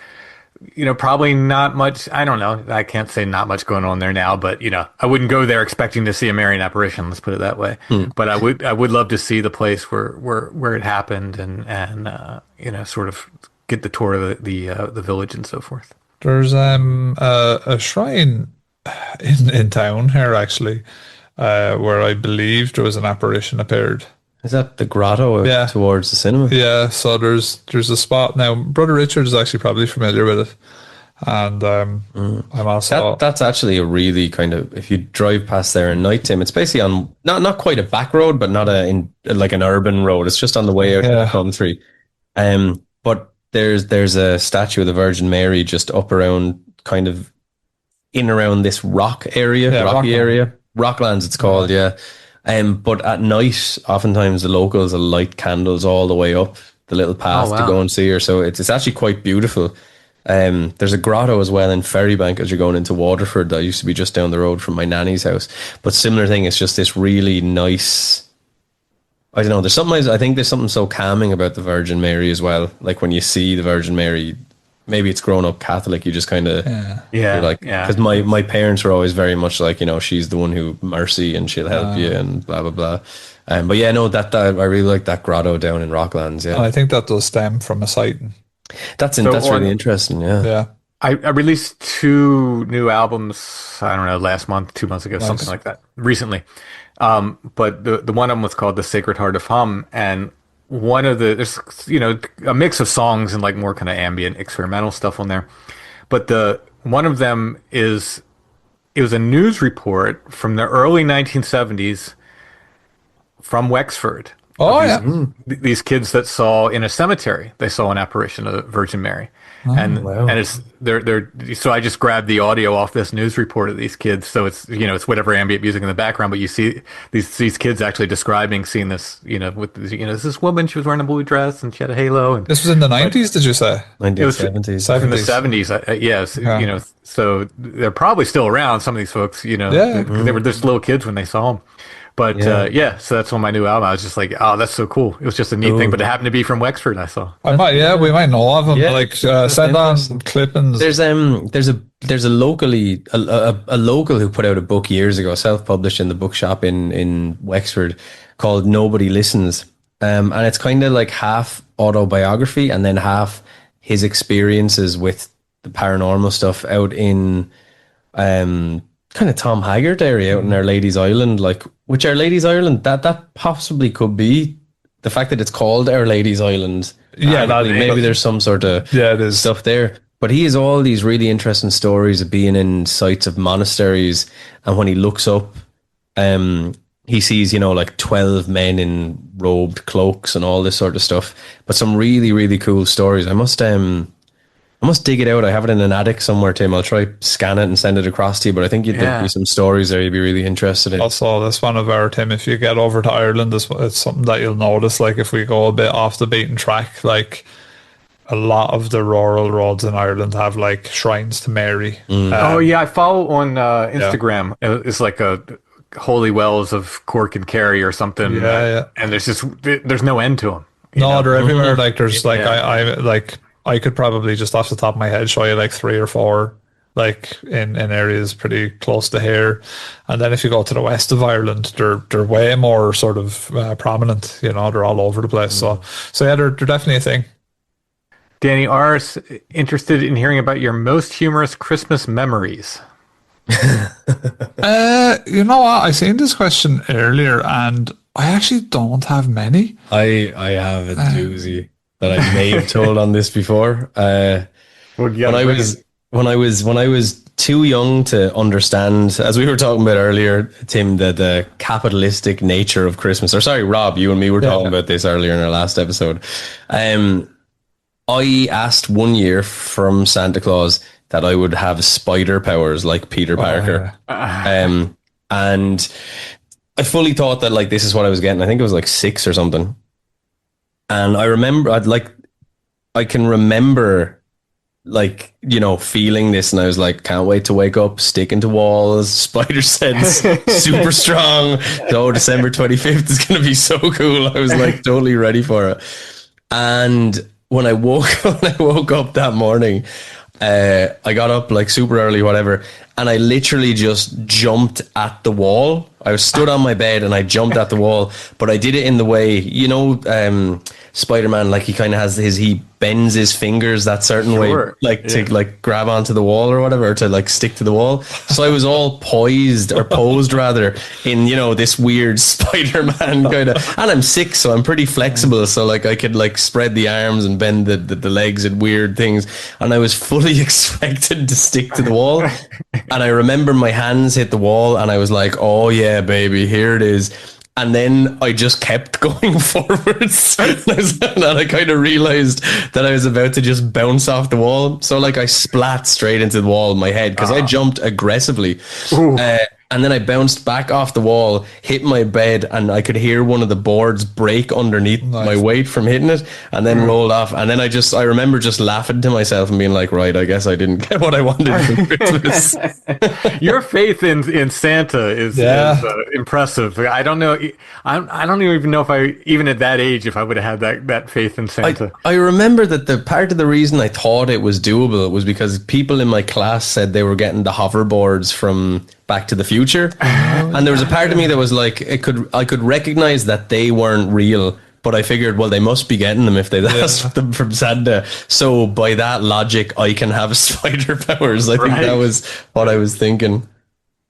You know, probably not much. I don't know. I can't say not much going on there now, but you know, I wouldn't go there expecting to see a Marian apparition. Let's put it that way. But I would love to see the place where it happened and you know, sort of get the tour of the village and so forth. There's a shrine in town here actually, where I believe there was an apparition appeared. Is that the grotto towards the cinema? Yeah, so there's a spot now. Brother Richard is actually probably familiar with it, and I'm also that's actually a really kind of, if you drive past there at night, Tim, it's basically on not quite a back road, but not like an urban road. It's just on the way out to the country. But there's a statue of the Virgin Mary just up around, kind of in around this rocky area, Rocklands it's called, yeah. But at night, oftentimes the locals will light candles all the way up the little path to go and see her. So it's actually quite beautiful. There's a grotto as well in Ferrybank as you're going into Waterford that used to be just down the road from my nanny's house. But similar thing, it's just this really nice, I don't know, I think there's something so calming about the Virgin Mary as well. Like when you see the Virgin Mary, maybe it's grown up Catholic, you just kind of because my parents were always very much like, you know, she's the one who mercy and she'll help you and blah blah blah. But yeah, no, that I really like that grotto down in Rocklands. Yeah, and I think that does stem from a sighting. That's really interesting. Yeah. I released 2 new albums, I don't know, last month, 2 months ago, something like that, recently. But the one of them was called The Sacred Heart of Hum, and there's, you know, a mix of songs and like more kind of ambient experimental stuff on there. But one of them it was a news report from the early 1970s from Wexford. These kids that saw in a cemetery, they saw an apparition of the Virgin Mary. And it's they're so I just grabbed the audio off this news report of these kids. So it's, you know, it's whatever ambient music in the background, but you see these kids actually describing seeing this, you know, with, you know, this woman, she was wearing a blue dress and she had a halo. And this was in the 90s, did you say? 1970s. In the 70s, yes. Yeah. You know, so they're probably still around, some of these folks, you know, they were just little kids when they saw them. But so that's on my new album. I was just like, oh, that's so cool. It was just a neat thing, but it happened to be from Wexford. I saw. We might know of them. Yeah, like send on some clippings. There's a local who put out a book years ago, self-published in the bookshop in Wexford, called Nobody Listens, and it's kind of like half autobiography and then half his experiences with the paranormal stuff out in kind of Tom Haggart area out in Our Lady's Island, which Our Lady's Island, that possibly could be the fact that it's called Our Lady's Island. Yeah, maybe there's some sort of stuff there. But he has all these really interesting stories of being in sites of monasteries, and when he looks up, he sees, you know, like 12 men in robed cloaks and all this sort of stuff. But some really, really cool stories. I must dig it out. I have it in an attic somewhere, Tim. I'll try scan it and send it across to you. But I think there'd be some stories there you'd be really interested in. Also, this one of our, Tim, if you get over to Ireland, it's something that you'll notice. Like if we go a bit off the beaten track, like a lot of the rural roads in Ireland have like shrines to Mary. I follow on Instagram. It's like a Holy Wells of Cork and Kerry or something. And there's no end to them. No, they're everywhere. Like there's I could probably just off the top of my head show you like 3 or 4 like in areas pretty close to here. And then if you go to the west of Ireland, they're way more sort of prominent. You know, they're all over the place. So yeah, they're definitely a thing. Danny R. is interested in hearing about your most humorous Christmas memories. You know what? I seen this question earlier, and I actually don't have many. I have a doozy that I may have told on this before. When I was too young to understand, as we were talking about earlier, Tim, the capitalistic nature of Christmas. Or sorry, Rob, you and me were talking about this earlier in our last episode. I asked one year from Santa Claus that I would have spider powers like Peter Parker. And I fully thought that like this is what I was getting. I think it was like 6 or something. And I remember I can remember like, you know, feeling this, and I was like, can't wait to wake up, sticking to walls, spider sense, super strong. Oh, December 25th is going to be so cool. I was like totally ready for it. And when I woke up that morning, I got up like super early, whatever, and I literally just jumped at the wall. I was stood on my bed and I jumped at the wall, but I did it in the way, you know, Spider-Man, like he kind of has he bends his fingers that certain way, like to like grab onto the wall or whatever, or to like stick to the wall. So I was all posed rather in, you know, this weird Spider-Man kind of, and I'm 6, so I'm pretty flexible. So like I could like spread the arms and bend the legs and weird things. And I was fully expected to stick to the wall. And I remember my hands hit the wall and I was like, oh yeah, baby, here it is. And then I just kept going forwards. And I kind of realized that I was about to just bounce off the wall. So like I splat straight into the wall in my head because I jumped aggressively. And then I bounced back off the wall, hit my bed, and I could hear one of the boards break underneath my weight from hitting it, and then rolled off. And then I remember just laughing to myself and being like, right, I guess I didn't get what I wanted for Christmas. Your faith in Santa is impressive. I don't know. I don't even know if even at that age, if I would have had that faith in Santa. I remember that the part of the reason I thought it was doable was because people in my class said they were getting the hoverboards from Back to the Future, and there was a part of me that was like, I could recognize that they weren't real, but I figured, well, they must be getting them if they asked them from Santa. So by that logic, I can have spider powers. I think that was what I was thinking.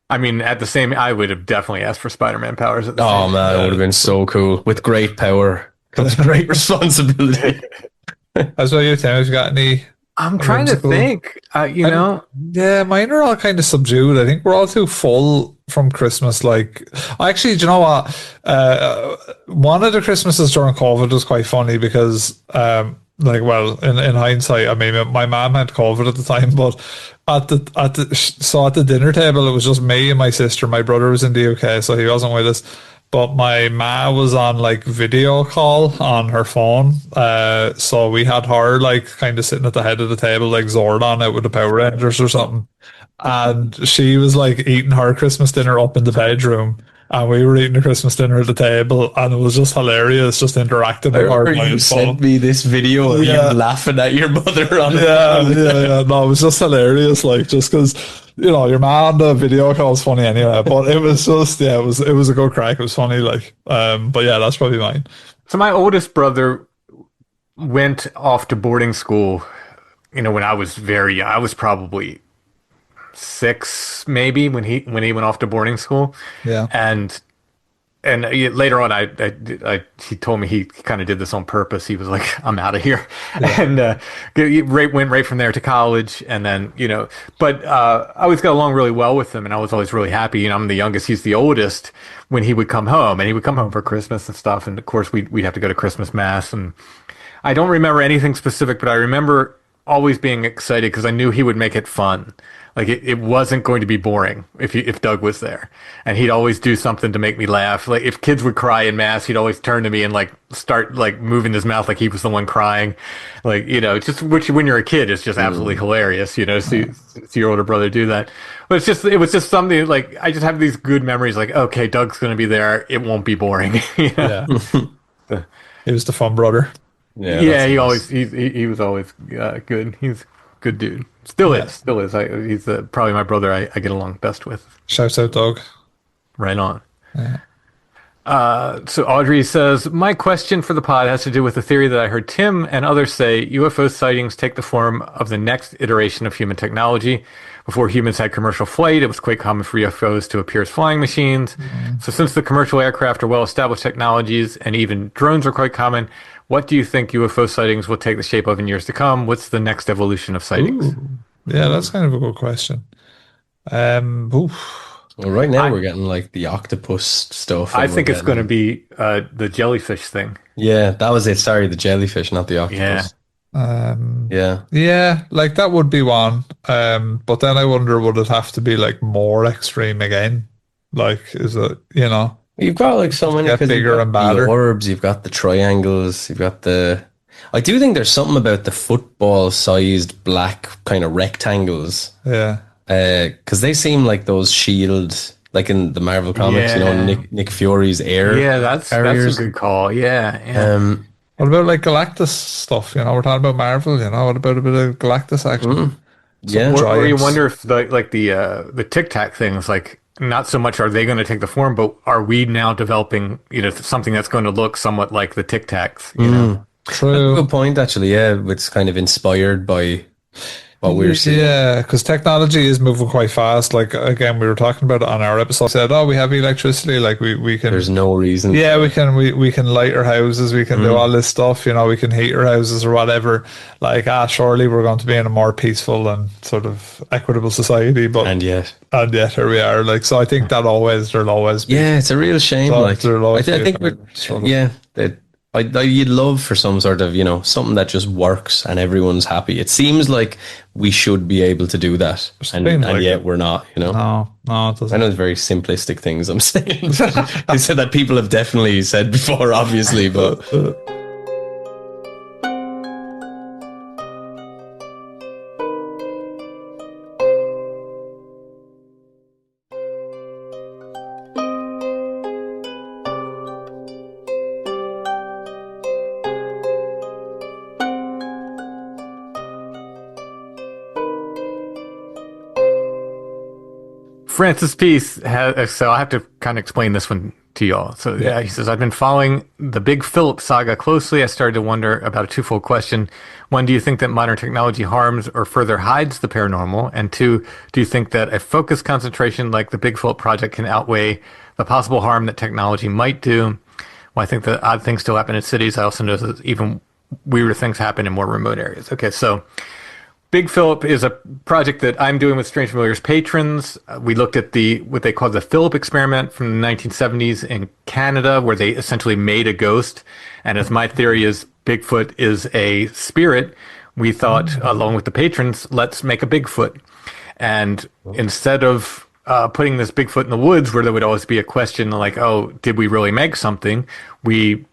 I mean, I would have definitely asked for Spider-Man powers. At the same man, it would have been so cool. With great power comes great responsibility. That's what you're telling me. Have you got any? I'm trying to think, you know. Yeah, mine are all kind of subdued. I think we're all too full from Christmas. Like, actually, do you know what? One of the Christmases during COVID was quite funny because, like, well, in hindsight, I mean, my mom had COVID at the time, but at the dinner table, it was just me and my sister. My brother was in the UK, so he wasn't with us. But my ma was on like video call on her phone. So we had her like kind of sitting at the head of the table, like Zordon out with the Power Rangers or something. And she was like eating her Christmas dinner up in the bedroom. And we were eating the Christmas dinner at the table, and it was just hilarious, just interacting with her. You sent me this video of you laughing at your mother on yeah. No, it was just hilarious, like, just because, you know, your man on the video call is funny anyway, but it was just, it was a good crack. It was funny, like, but yeah, that's probably mine. So my oldest brother went off to boarding school, you know, when I was very young. I was probably 6 maybe when he went off to boarding school. Yeah. And later on he told me he kind of did this on purpose. He was like, I'm out of here. Yeah. And went right from there to college. And then, you know, but I always got along really well with him, and I was always really happy. You know, I'm the youngest, he's the oldest. When he would come home, and he would come home for Christmas and stuff, and of course we'd have to go to Christmas Mass. And I don't remember anything specific, but I remember always being excited because I knew he would make it fun. Like it wasn't going to be boring if Doug was there, and he'd always do something to make me laugh. Like if kids would cry in mass, he'd always turn to me and like start like moving his mouth like he was the one crying. Like, you know, just which when you're a kid, it's just absolutely hilarious. You know, see your older brother do that. But it was just something like I just have these good memories. Like, okay, Doug's going to be there. It won't be boring. You know? Yeah. He was the fun brother. Yeah, he was always good. He's a good dude. Still is. He's probably my brother I get along best with. Shouts out, Doug. Right on. Yeah. So Audrey says, my question for the pod has to do with the theory that I heard Tim and others say UFO sightings take the form of the next iteration of human technology. Before humans had commercial flight, it was quite common for UFOs to appear as flying machines. So since the commercial aircraft are well-established technologies and even drones are quite common, what do you think UFO sightings will take the shape of in years to come? What's the next evolution of sightings? Ooh. Yeah, that's kind of a good question. Well, right now we're getting like the octopus stuff. I think it's going to be the jellyfish thing. Yeah, that was it. Sorry, the jellyfish, not the octopus. Yeah, like that would be one. But then I wonder, would it have to be like more extreme again? Like, is it, You've got like so many, get bigger and badder. The orbs, you've got the triangles, you've got I do think there's something about the football-sized black kind of rectangles. Yeah. Because they seem like those shields, like in the Marvel comics, Nick Fury's air. Yeah, that's a good call. Yeah. What about like Galactus stuff? We're talking about Marvel. What about a bit of Galactus action? Yeah. Or you wonder if the Tic Tac things, like, not so much are they going to take the form, but are we now developing something that's going to look somewhat like the Tic Tacs? True. That's a good point, actually. Yeah, it's kind of inspired by what we're seeing. Yeah, because technology is moving quite fast. Like, again, we were talking about it on our episode. We said, we have electricity. Like, we can. There's no reason. Yeah, we can light our houses. We can do all this stuff. We can heat our houses or whatever. Like, surely we're going to be in a more peaceful and sort of equitable society. But and yet here we are. Like, so I think that there'll always be. Yeah, it's a real shame. So like, I think you'd love for some sort of, something that just works and everyone's happy. It seems like we should be able to do that. And yet we're not, No, it doesn't. I know it's very simplistic things I'm saying. They said that people have definitely said before, obviously, but... Francis Peace has, so I have to kind of explain this one to y'all. So yeah, he says, I've been following the Big Philip saga closely. I started to wonder about a twofold question. One, do you think that modern technology harms or further hides the paranormal? And two, do you think that a focused concentration like the Big Philip project can outweigh the possible harm that technology might do? Well, I think that odd things still happen in cities. I also know that even weirder things happen in more remote areas. Okay, so Big Philip is a project that I'm doing with Strange Familiars patrons. We looked at what they call the Philip experiment from the 1970s in Canada, where they essentially made a ghost. And as my theory is Bigfoot is a spirit, we thought, along with the patrons, let's make a Bigfoot. And instead of putting this Bigfoot in the woods, where there would always be a question like, oh, did we really make something? We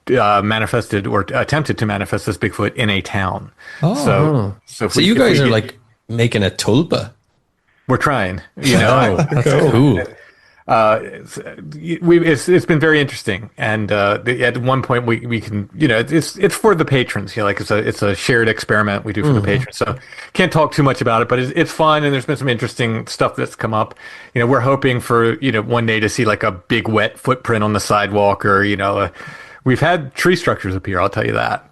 manifested or attempted to manifest this Bigfoot in a town. So you guys are like making a tulpa. We're trying, That's cool. It's been very interesting, and at one point we can, it's for the patrons, like it's a shared experiment we do for the patrons. So can't talk too much about it, but it's fun, and there's been some interesting stuff that's come up. We're hoping for one day to see like a big wet footprint on the sidewalk, or we've had tree structures appear, I'll tell you that.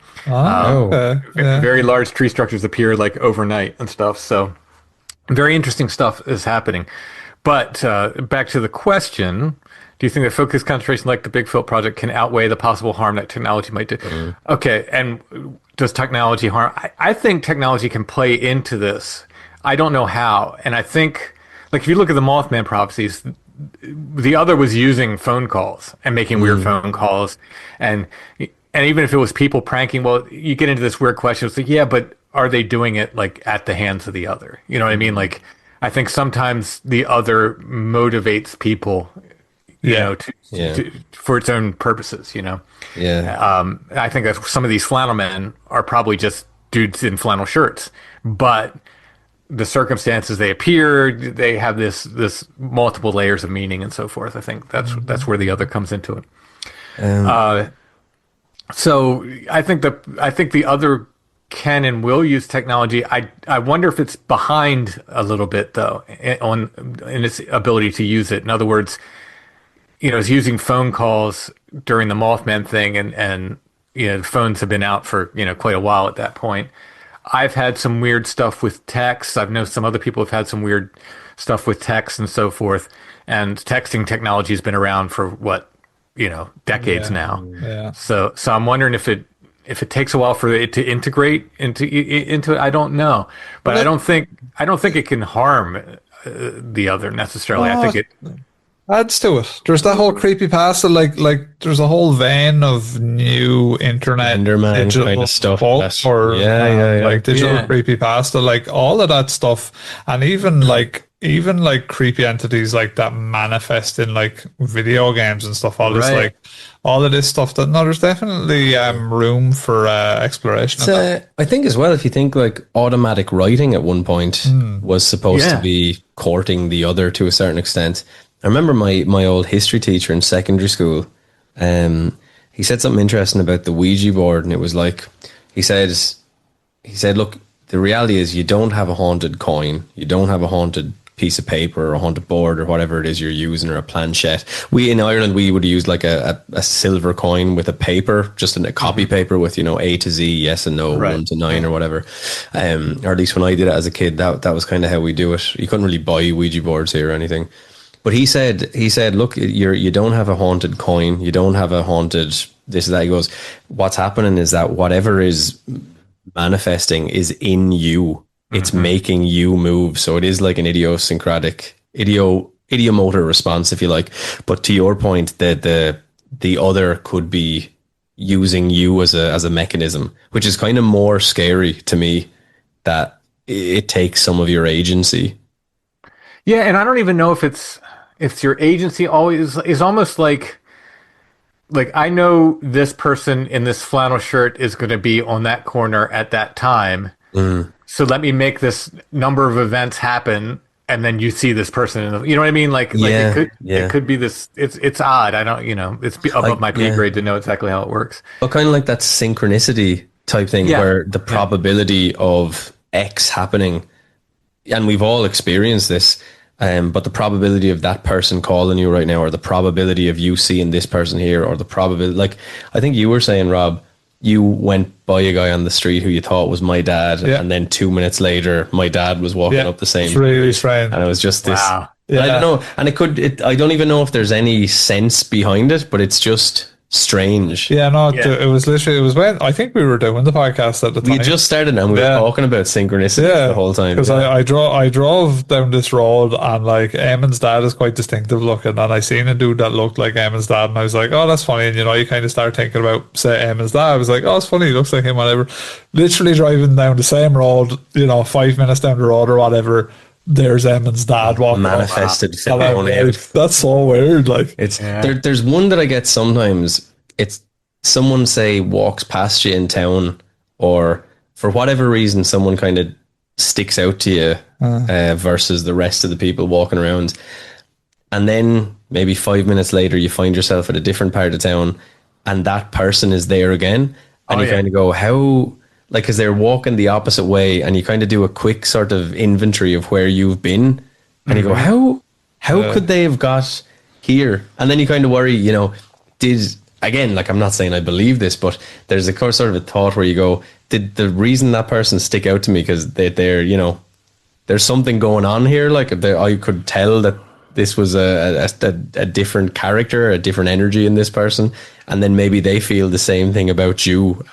Very large tree structures appear like overnight and stuff. So very interesting stuff is happening. But back to the question, do you think that focused concentration like the Big Philip project can outweigh the possible harm that technology might do? Okay, and does technology harm? I think technology can play into this. I don't know how. And I think, like, if you look at the Mothman prophecies, the other was using phone calls and making weird phone calls, and even if it was people pranking, well, you get into this weird question. It's like, yeah, but are they doing it like at the hands of the other? You know what I mean? Like, I think sometimes the other motivates people, for its own purposes. I think that some of these flannel men are probably just dudes in flannel shirts, but the circumstances they appear, they have this multiple layers of meaning and so forth. I think that's where the other comes into it. So I think the other can and will use technology. I wonder if it's behind a little bit though in its ability to use it. In other words, it's using phone calls during the Mothman thing, and phones have been out for quite a while at that point. I've had some weird stuff with text. I've known some other people have had some weird stuff with text and so forth. And texting technology has been around for decades now. Yeah. So I'm wondering if it takes a while for it to integrate into it. I don't know, but I don't think it can harm the other necessarily. I think it adds to it. There's that whole creepypasta, like there's a whole vein of new internet Enderman digital kind of stuff. Yeah. Like digital Yeah. creepypasta, like all of that stuff, and even like creepy entities like that manifest in like video games and stuff. All this all of this stuff. That there's definitely room for exploration. I think as well, if you think like automatic writing at one point was supposed to be courting the other to a certain extent. I remember my old history teacher in secondary school. He said something interesting about the Ouija board, and it was like he said, look, the reality is you don't have a haunted coin, you don't have a haunted piece of paper or a haunted board or whatever it is you're using, or a planchette. We in Ireland, we would use like a silver coin with a paper, just in a copy paper with A to Z, yes and no, 1 to 9 or whatever. Or at least when I did it as a kid, that was kind of how we do it. You couldn't really buy Ouija boards here or anything. But he said, look, you don't have a haunted coin, you don't have a haunted this or that. He goes, what's happening is that whatever is manifesting is in you. It's making you move. So it is like an idiomotor response, if you like. But to your point, that the other could be using you as a mechanism, which is kind of more scary to me, that it takes some of your agency. Yeah, and I don't even know if it's your agency always is almost like I know this person in this flannel shirt is going to be on that corner at that time. So let me make this number of events happen, and then you see this person. You know what I mean? It could be this. It's odd. I don't. It's above my pay grade to know exactly how it works. But kind of like that synchronicity type thing, where the probability of X happening, and we've all experienced this. But the probability of that person calling you right now, or the probability of you seeing this person here, or the probability, like I think you were saying, Rob, you went by a guy on the street who you thought was my dad, and then 2 minutes later, my dad was walking up the same street. Really strange. And it was just this. Wow. Yeah. I don't know, and I don't even know if there's any sense behind it, but it's just strange. Yeah, no, it was literally, it was when I think we were doing the podcast at the time. We just started and we were talking about synchronicity the whole time. Because I drove down this road, and like Eamonn's dad is quite distinctive looking, and I seen a dude that looked like Eamonn's dad, and I was like, oh, that's funny. And you kind of start thinking about, say, Eamonn's dad. I was like, oh, it's funny, he looks like him, whatever. Literally driving down the same road, 5 minutes down the road or whatever, there's Eamonn's dad walking manifested. That's so weird. Like, it's there's one that I get sometimes. It's someone, say, walks past you in town, or for whatever reason someone kind of sticks out to you versus the rest of the people walking around, and then maybe 5 minutes later you find yourself at a different part of town, and that person is there again, and you kind of go, how? Like, because they're walking the opposite way, and you kind of do a quick sort of inventory of where you've been, and you go, how could they have got here? And then you kind of worry, again, like, I'm not saying I believe this, but there's a sort of a thought where you go, did the reason that person stick out to me because they're there's something going on here? Like, I could tell that this was a different character, a different energy in this person, and then maybe they feel the same thing about you,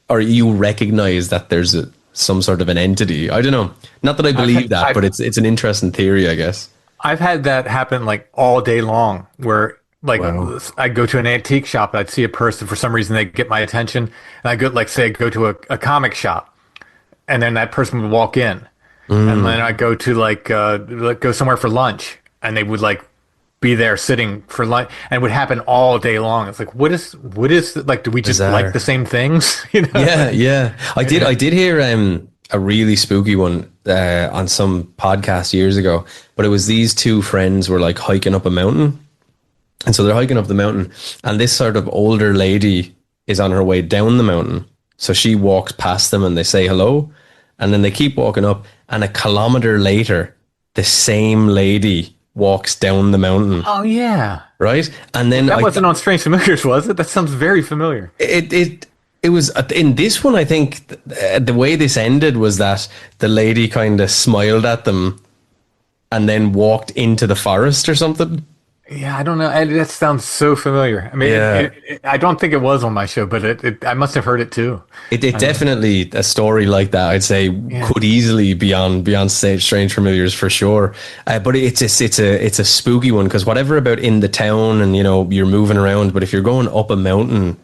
or you recognize that there's some sort of an entity. I don't know. Not that I believe that, but it's an interesting theory, I guess. I've had that happen like all day long, where I'd go to an antique shop, and I'd see a person, for some reason they'd get my attention, and I'd go to a comic shop, and then that person would walk in, and then I'd go to go somewhere for lunch, and they would be there sitting for lunch, and it would happen all day long. It's like, what is like, do we just like the same things? Yeah. I did hear a really spooky one on some podcast years ago, but it was these two friends were like hiking up a mountain. And so they're hiking up the mountain, and this sort of older lady is on her way down the mountain. So she walks past them and they say hello. And then they keep walking up. And a kilometer later, the same lady walks down the mountain. Oh yeah. Right. And then That wasn't on Strange Familiars, was it? That sounds very familiar. it was in this one. I think the way this ended was that the lady kind of smiled at them and then walked into the forest or something. Yeah, I don't know. That sounds so familiar. I mean, Yeah. I don't think it was on my show, but I must have heard it too. It definitely a story like that. I'd say could easily be on Strange Familiars for sure. But it's a spooky one because whatever about in the town and you're moving around, but if you're going up a mountain,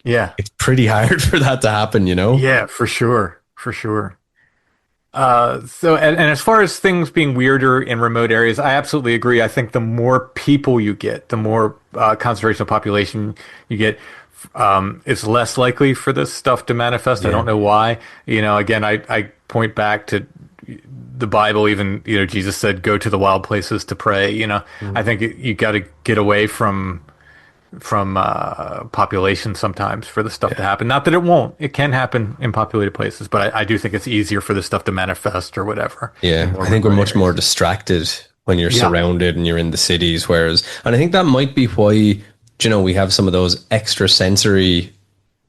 Yeah. it's pretty hard for that to happen. Yeah, for sure. For sure. So, and as far as things being weirder in remote areas, I absolutely agree. I think the more people you get, the more concentration of population you get, it's less likely for this stuff to manifest. Yeah. I don't know why. Again, I point back to the Bible. Even Jesus said, "Go to the wild places to pray." I think you got to get away from population sometimes for the stuff to happen. Not that it won't. It can happen in populated places, but I do think it's easier for this stuff to manifest or whatever. Yeah, I think we're much more distracted when you're surrounded and you're in the cities. And I think that might be why, we have some of those extra sensory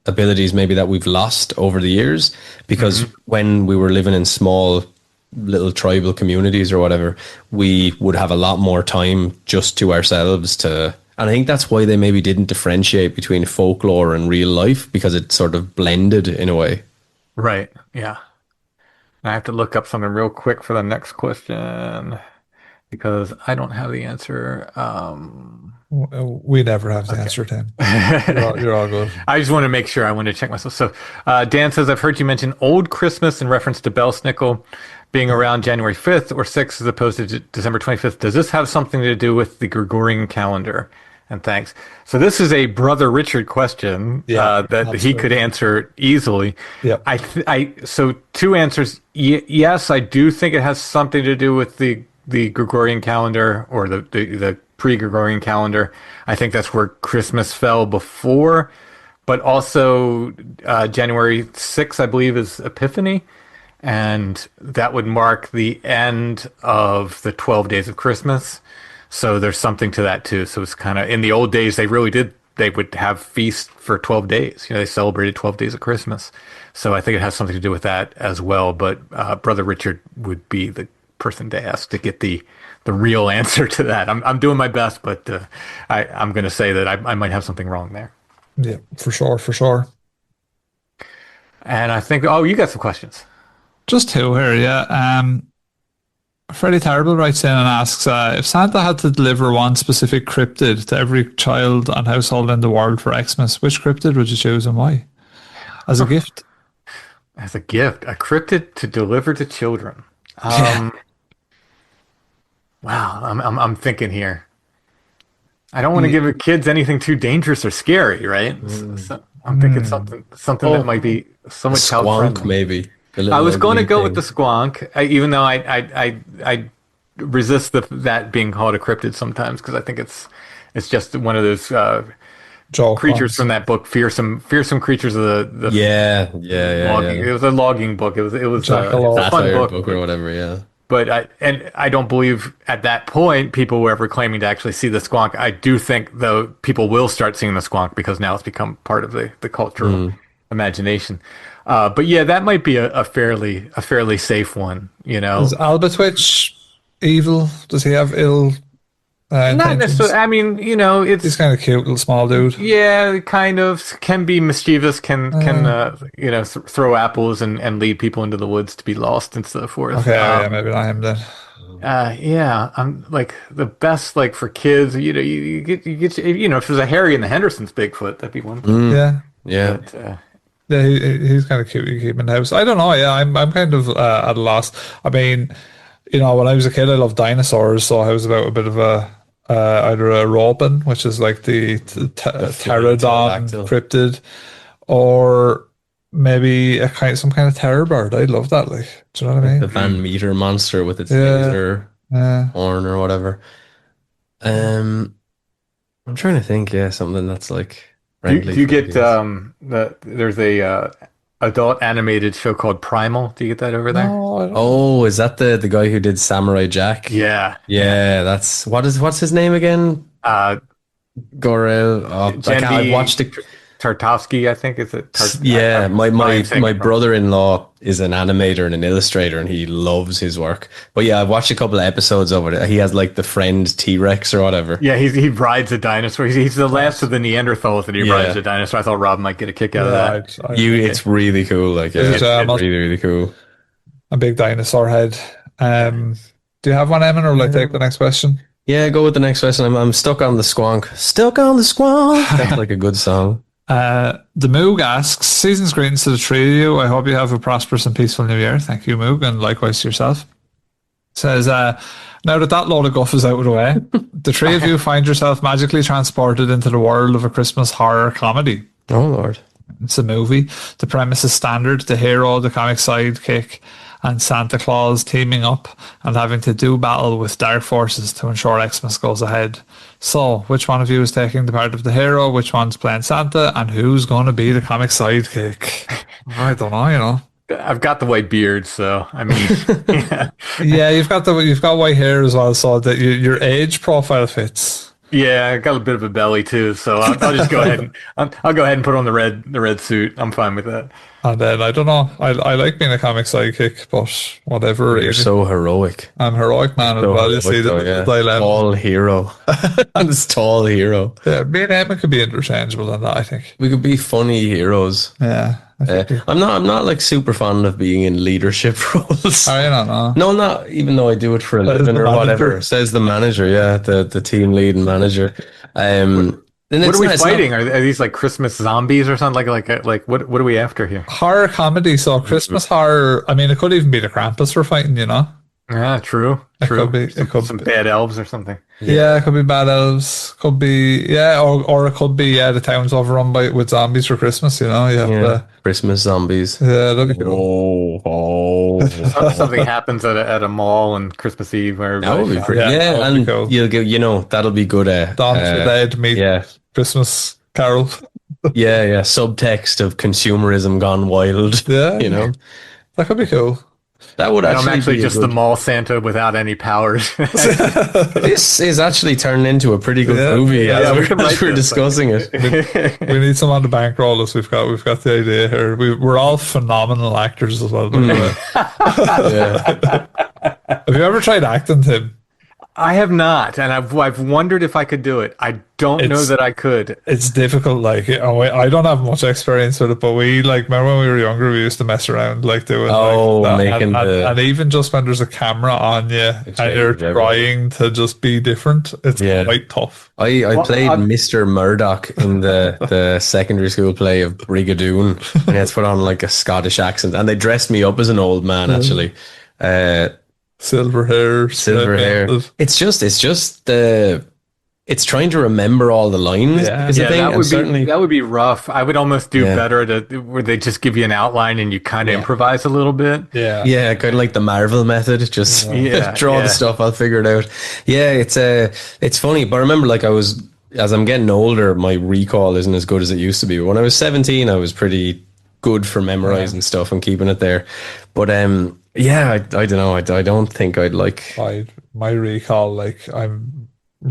abilities maybe that we've lost over the years, because when we were living in small little tribal communities or whatever, we would have a lot more time just to ourselves and I think that's why they maybe didn't differentiate between folklore and real life, because it sort of blended in a way. Right. Yeah. I have to look up something real quick for the next question because I don't have the answer. We never have the answer, Tim. You're all good. I just want to make sure. I want to check myself. So Dan says, I've heard you mention Old Christmas in reference to Belsnickel being around January 5th or 6th as opposed to December 25th. Does this have something to do with the Gregorian calendar? And thanks. So this is a Brother Richard question that absolutely. He could answer easily. Yeah. So two answers. Yes, I do think it has something to do with the Gregorian calendar or the pre-Gregorian calendar. I think that's where Christmas fell before, but also January 6th, I believe, is Epiphany. And that would mark the end of the 12 days of Christmas. So there's something to that too. So it's kind of, in the old days, they would have feasts for 12 days. They celebrated 12 days of Christmas. So I think it has something to do with that as well. But Brother Richard would be the person to ask to get the real answer to that. I'm doing my best, but I'm going to say that I might have something wrong there. Yeah, for sure. And I think, you got some questions. Just two here, yeah. Freddie Terrible writes in and asks, if Santa had to deliver one specific cryptid to every child and household in the world for Xmas, which cryptid would you choose and why? As a gift? As a gift, a cryptid to deliver to children. Wow, I'm thinking here. I don't want to give kids anything too dangerous or scary, right? So I'm thinking something that might be somewhat child-friendly. Maybe. I was going to go with the squonk, even though I resist that being called a cryptid sometimes, because I think it's just one of those creatures from that book, fearsome creatures of the logging. It was a logging book. It was a fun book or whatever. Yeah. But I don't believe at that point people were ever claiming to actually see the squonk. I do think though people will start seeing the squonk because now it's become part of the cultural imagination. But yeah, that might be a fairly safe one. Is Albatwitch evil? Does he have ill? Not necessarily. I mean, he's kind of cute, little small dude. Yeah, kind of can be mischievous. Can throw apples and lead people into the woods to be lost and so forth. Okay, maybe I am then. I'm like the best like for kids. You get if there's a Harry and the Hendersons Bigfoot, that'd be one thing. Yeah. But, yeah, he's kind of cute. You keep in the house. I don't know. Yeah, I'm kind of at a loss. I mean, when I was a kid, I loved dinosaurs, so I was about a bit of either a robin, which is like the pterodon cryptid, or maybe some kind of terror bird. I love that. Like, do you know what I mean? The Van Meter monster with its laser horn or whatever. I'm trying to think. Yeah, something that's like. Do you get there's a adult animated show called Primal. Do you get that over there? No, I don't. Oh, is that the guy who did Samurai Jack? Yeah. Yeah, that's what's his name again? Uh, Gorel. Oh, I watched it. Tartovsky, I think. Is it? Yeah, my saying it wrong. brother-in-law is an animator and an illustrator, and he loves his work. But yeah, I've watched a couple of episodes of it. He has like the friend T-Rex or whatever. Yeah, he rides a dinosaur. He's the last of the Neanderthals, and he rides a dinosaur. I thought Rob might get a kick out of that. It's really cool. Like, yeah, it's really, really cool. A big dinosaur head. Do you have one, Eamon, or will I take the next question? Yeah, go with the next question. I'm stuck on the squonk. Stuck on the squonk. That's like a good song. The Moog asks, season's greetings to the three of you. I hope you have a prosperous and peaceful new year. Thank you, Moog, and likewise to yourself. Says, now that load of guff is out of the way, the three of you find yourself magically transported into the world of a Christmas horror comedy. Oh, Lord. It's a movie. The premise is standard. The hero, the comic sidekick, and Santa Claus teaming up and having to do battle with dark forces to ensure Xmas goes ahead. So, which one of you is taking the part of the hero? Which one's playing Santa? And who's going to be the comic sidekick? I don't know, you know. I've got the white beard, so I mean, yeah, Yeah, you've got white hair as well, so that your age profile fits. yeah, I got a bit of a belly too, so I'll just go ahead and I'll go ahead and put on the red suit. I'm fine with that. And then I don't know. I like being a comic sidekick, but whatever. You're so heroic. I'm heroic man as well. You see the tall hero. This tall hero. Yeah, me and Eamon could be interchangeable in that, I think. We could be funny heroes. Yeah. I'm not like super fond of being in leadership roles. I don't know. No, not even though I do it for a living or whatever. Says the manager, yeah, the team lead and manager. What are we fighting? Are these like Christmas zombies or something? Like what are we after here? Horror comedy, so Christmas horror. I mean, it could even be the Krampus we're fighting, you know? Yeah, true. It could be some bad elves or something. Yeah, it could be bad elves. Could be or it could be the town's overrun with zombies for Christmas. You know, Christmas zombies. Yeah, that'd be cool. Something happens at a mall on Christmas Eve where that would be pretty. Yeah, and cool. You'll get that'll be good. Dawn of the Dead meet Christmas Carol. yeah, subtext of consumerism gone wild. Yeah, that could be cool. That would actually I'm actually just the mall Santa without any powers. This is actually turning into a pretty good movie as we're discussing it. We need someone to bankroll us. We've got the idea here. We're all phenomenal actors as well. Have you ever tried acting, Tim? I have not, and I've wondered if I could do it. I don't know that I could. It's difficult. Like, I don't have much experience with it, but we remember when we were younger, we used to mess around like doing and even just when there's a camera on you and you're trying to just be different, it's quite tough. I played Mr. Murdoch in the secondary school play of Brigadoon, and I had to put on like a Scottish accent, and they dressed me up as an old man actually. Silver hair. It's trying to remember all the lines. That would be rough. I would almost do better where they just give you an outline and you kind of improvise a little bit. Yeah, kind of like the Marvel method. Just draw the stuff. I'll figure it out. Yeah, it's funny, but I remember as I'm getting older, my recall isn't as good as it used to be. But when I was 17, I was pretty good for memorizing stuff and keeping it there. But I don't know. I don't think I'd like my recall. Like, I'm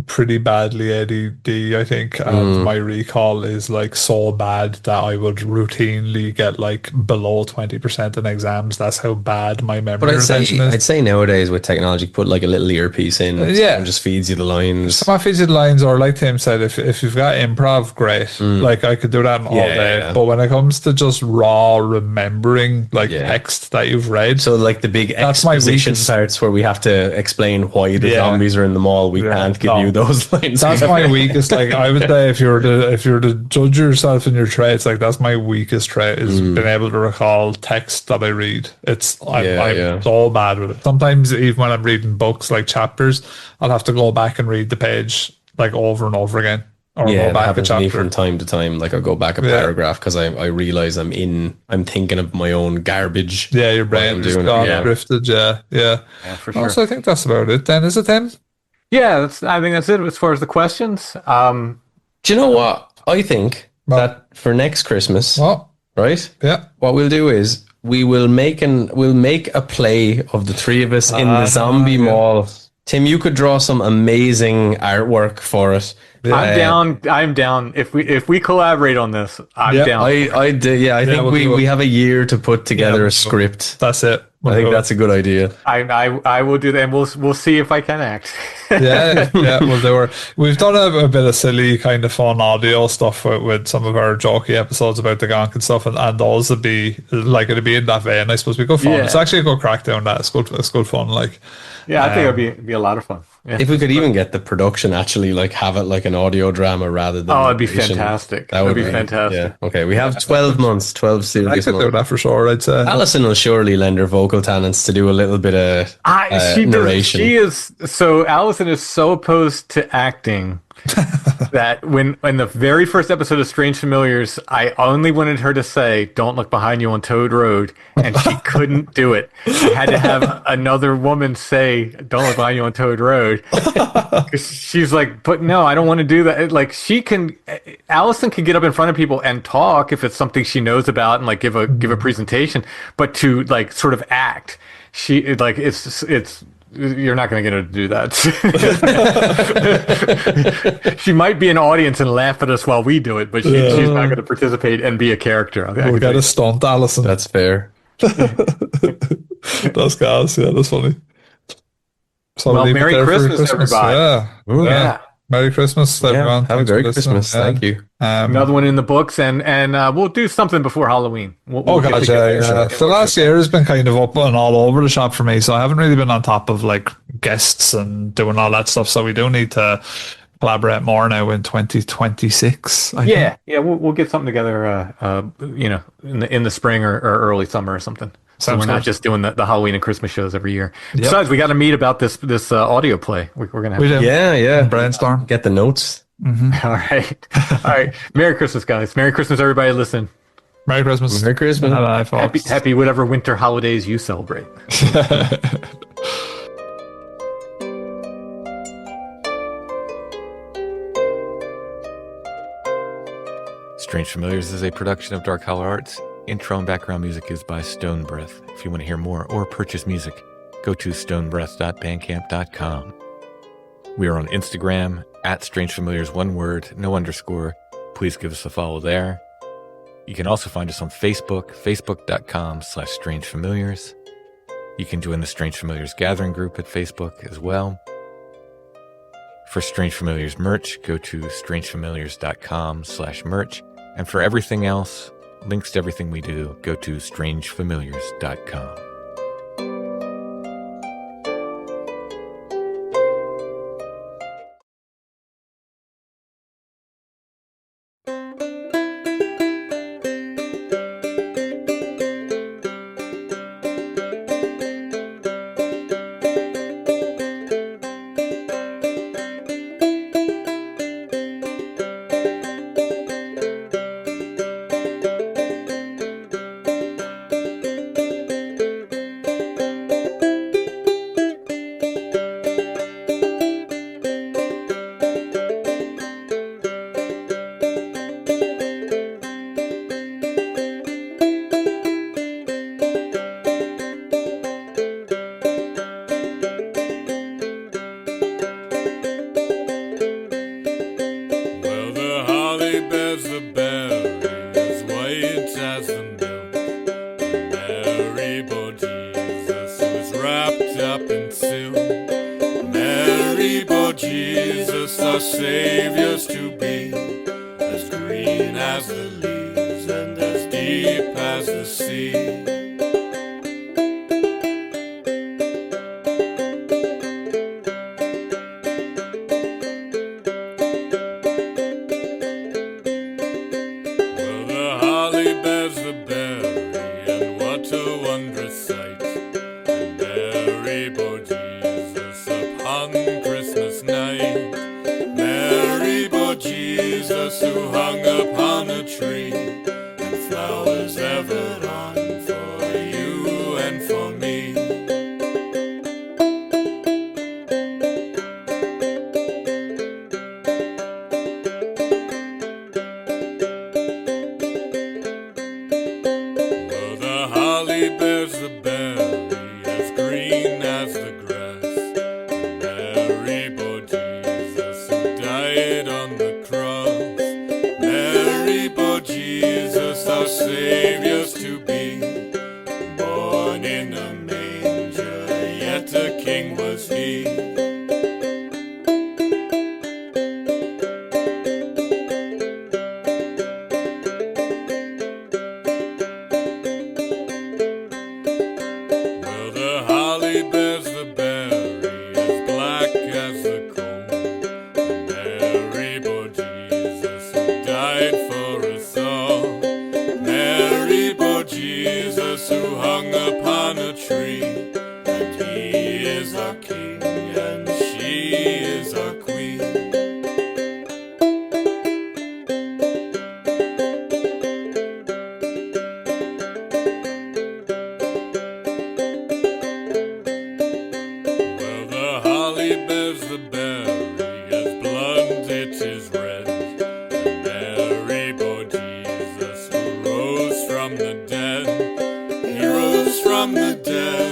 pretty badly ADD, I think, and my recall is like so bad that I would routinely get like below 20% in exams. That's how bad my memory retention is. I'd say nowadays with technology, put like a little earpiece in, and just feeds you the lines. Someone feeds you the lines, or like Tim said, if you've got improv, great. Like, I could do that all day. Yeah. But when it comes to just raw remembering text that you've read, so like the big exposition parts where we have to explain why the zombies are in the mall, we can't give you those lines. That's my weakest. Like, I would say, if you're to judge yourself in your traits, like, that's my weakest trait, is being able to recall text that I read. I'm so bad with it. Sometimes even when I'm reading books, like chapters, I'll have to go back and read the page like over and over again. Or go back happens to me from time to time. Like, I'll go back a paragraph because I realize I'm thinking of my own garbage. Yeah, your brain just got drifted. Yeah, for sure. So I think that's about it then, is it, Tim? Yeah, I think that's it as far as the questions. Do you know what? I think that for next Christmas, right? Yeah. What we'll do is we'll make a play of the three of us in the zombie mall. Tim, you could draw some amazing artwork for it. Yeah. I'm down. If we collaborate on this, I'm down. I do. Yeah, I think we have a year to put together a script. That's it. I think that's a good idea. I will do that, and we'll see if I can act. yeah, we'll do it. We've done a bit of silly kind of fun audio stuff with some of our jokey episodes about the gonk and stuff, and those would be like it'd be in that vein. I suppose we go fun. Yeah. It's actually a good crack down that. It's good fun. Like, yeah, I think it'd be a lot of fun. Yeah. If we could even get the production actually like have it like an audio drama rather than it'd be fantastic. That would be fantastic. Yeah. Okay, we have 12 months, 12 serious I could months. do that for sure. I'd say Alison will surely lend her vocal talents to do a little bit of narration. Alison is so opposed to acting that when in the very first episode of Strange Familiars, I only wanted her to say, "Don't look behind you on Toad Road," and she couldn't do it. I had to have another woman say, "Don't look behind you on Toad Road." She's like, "But no, I don't want to do that." Like Alison can get up in front of people and talk if it's something she knows about and like give a presentation, but to like sort of act, she like it's. You're not going to get her to do that. She might be an audience and laugh at us while we do it, but she's not going to participate and be a character. We got to stunt Alison. That's fair. That's gas. Yeah, that's funny. So well, Merry Christmas, everybody. Yeah. Merry Christmas, everyone. Have a great Christmas. Thank you. Another one in the books, and we'll do something before Halloween. The last year has been kind of up and all over the shop for me, so I haven't really been on top of like guests and doing all that stuff. So we do need to collaborate more now in 2026. Yeah, we'll get something together. In the spring or early summer or something. So we're not just doing the Halloween and Christmas shows every year. Yep. Besides, we got to meet about this audio play. We're gonna have to brainstorm, get the notes. Mm-hmm. All right. Merry Christmas, guys. Merry Christmas, everybody. Listen. Merry Christmas. Merry Christmas. Bye, folks. Happy whatever winter holidays you celebrate. Strange Familiars is a production of Dark Hollow Arts. Intro and background music is by Stone Breath. If you want to hear more or purchase music, go to stonebreath.bandcamp.com. We are on Instagram at Strange Familiars, one word, no underscore. Please give us a follow there. You can also find us on Facebook, facebook.com/Strange Familiars. You can join the Strange Familiars Gathering group at Facebook as well. For Strange Familiars merch, go to strangefamiliars.com/merch. And for everything else, links to everything we do, go to strangefamiliars.com. holly bears the berry as green as the grass. Mary bore Jesus who died on the cross. Mary bore Jesus, our Saviour's to be. Born in a manger, yet a king was he. Well, the holly bears the berry as black as the coal. Mary bore Jesus who died for us all. Mary bore Jesus who hung upon a tree. And he is our king and she is our queen. Well, the holly bears the berry as blood it is red. And Mary bore Jesus who rose from the dead. He rose from the dead.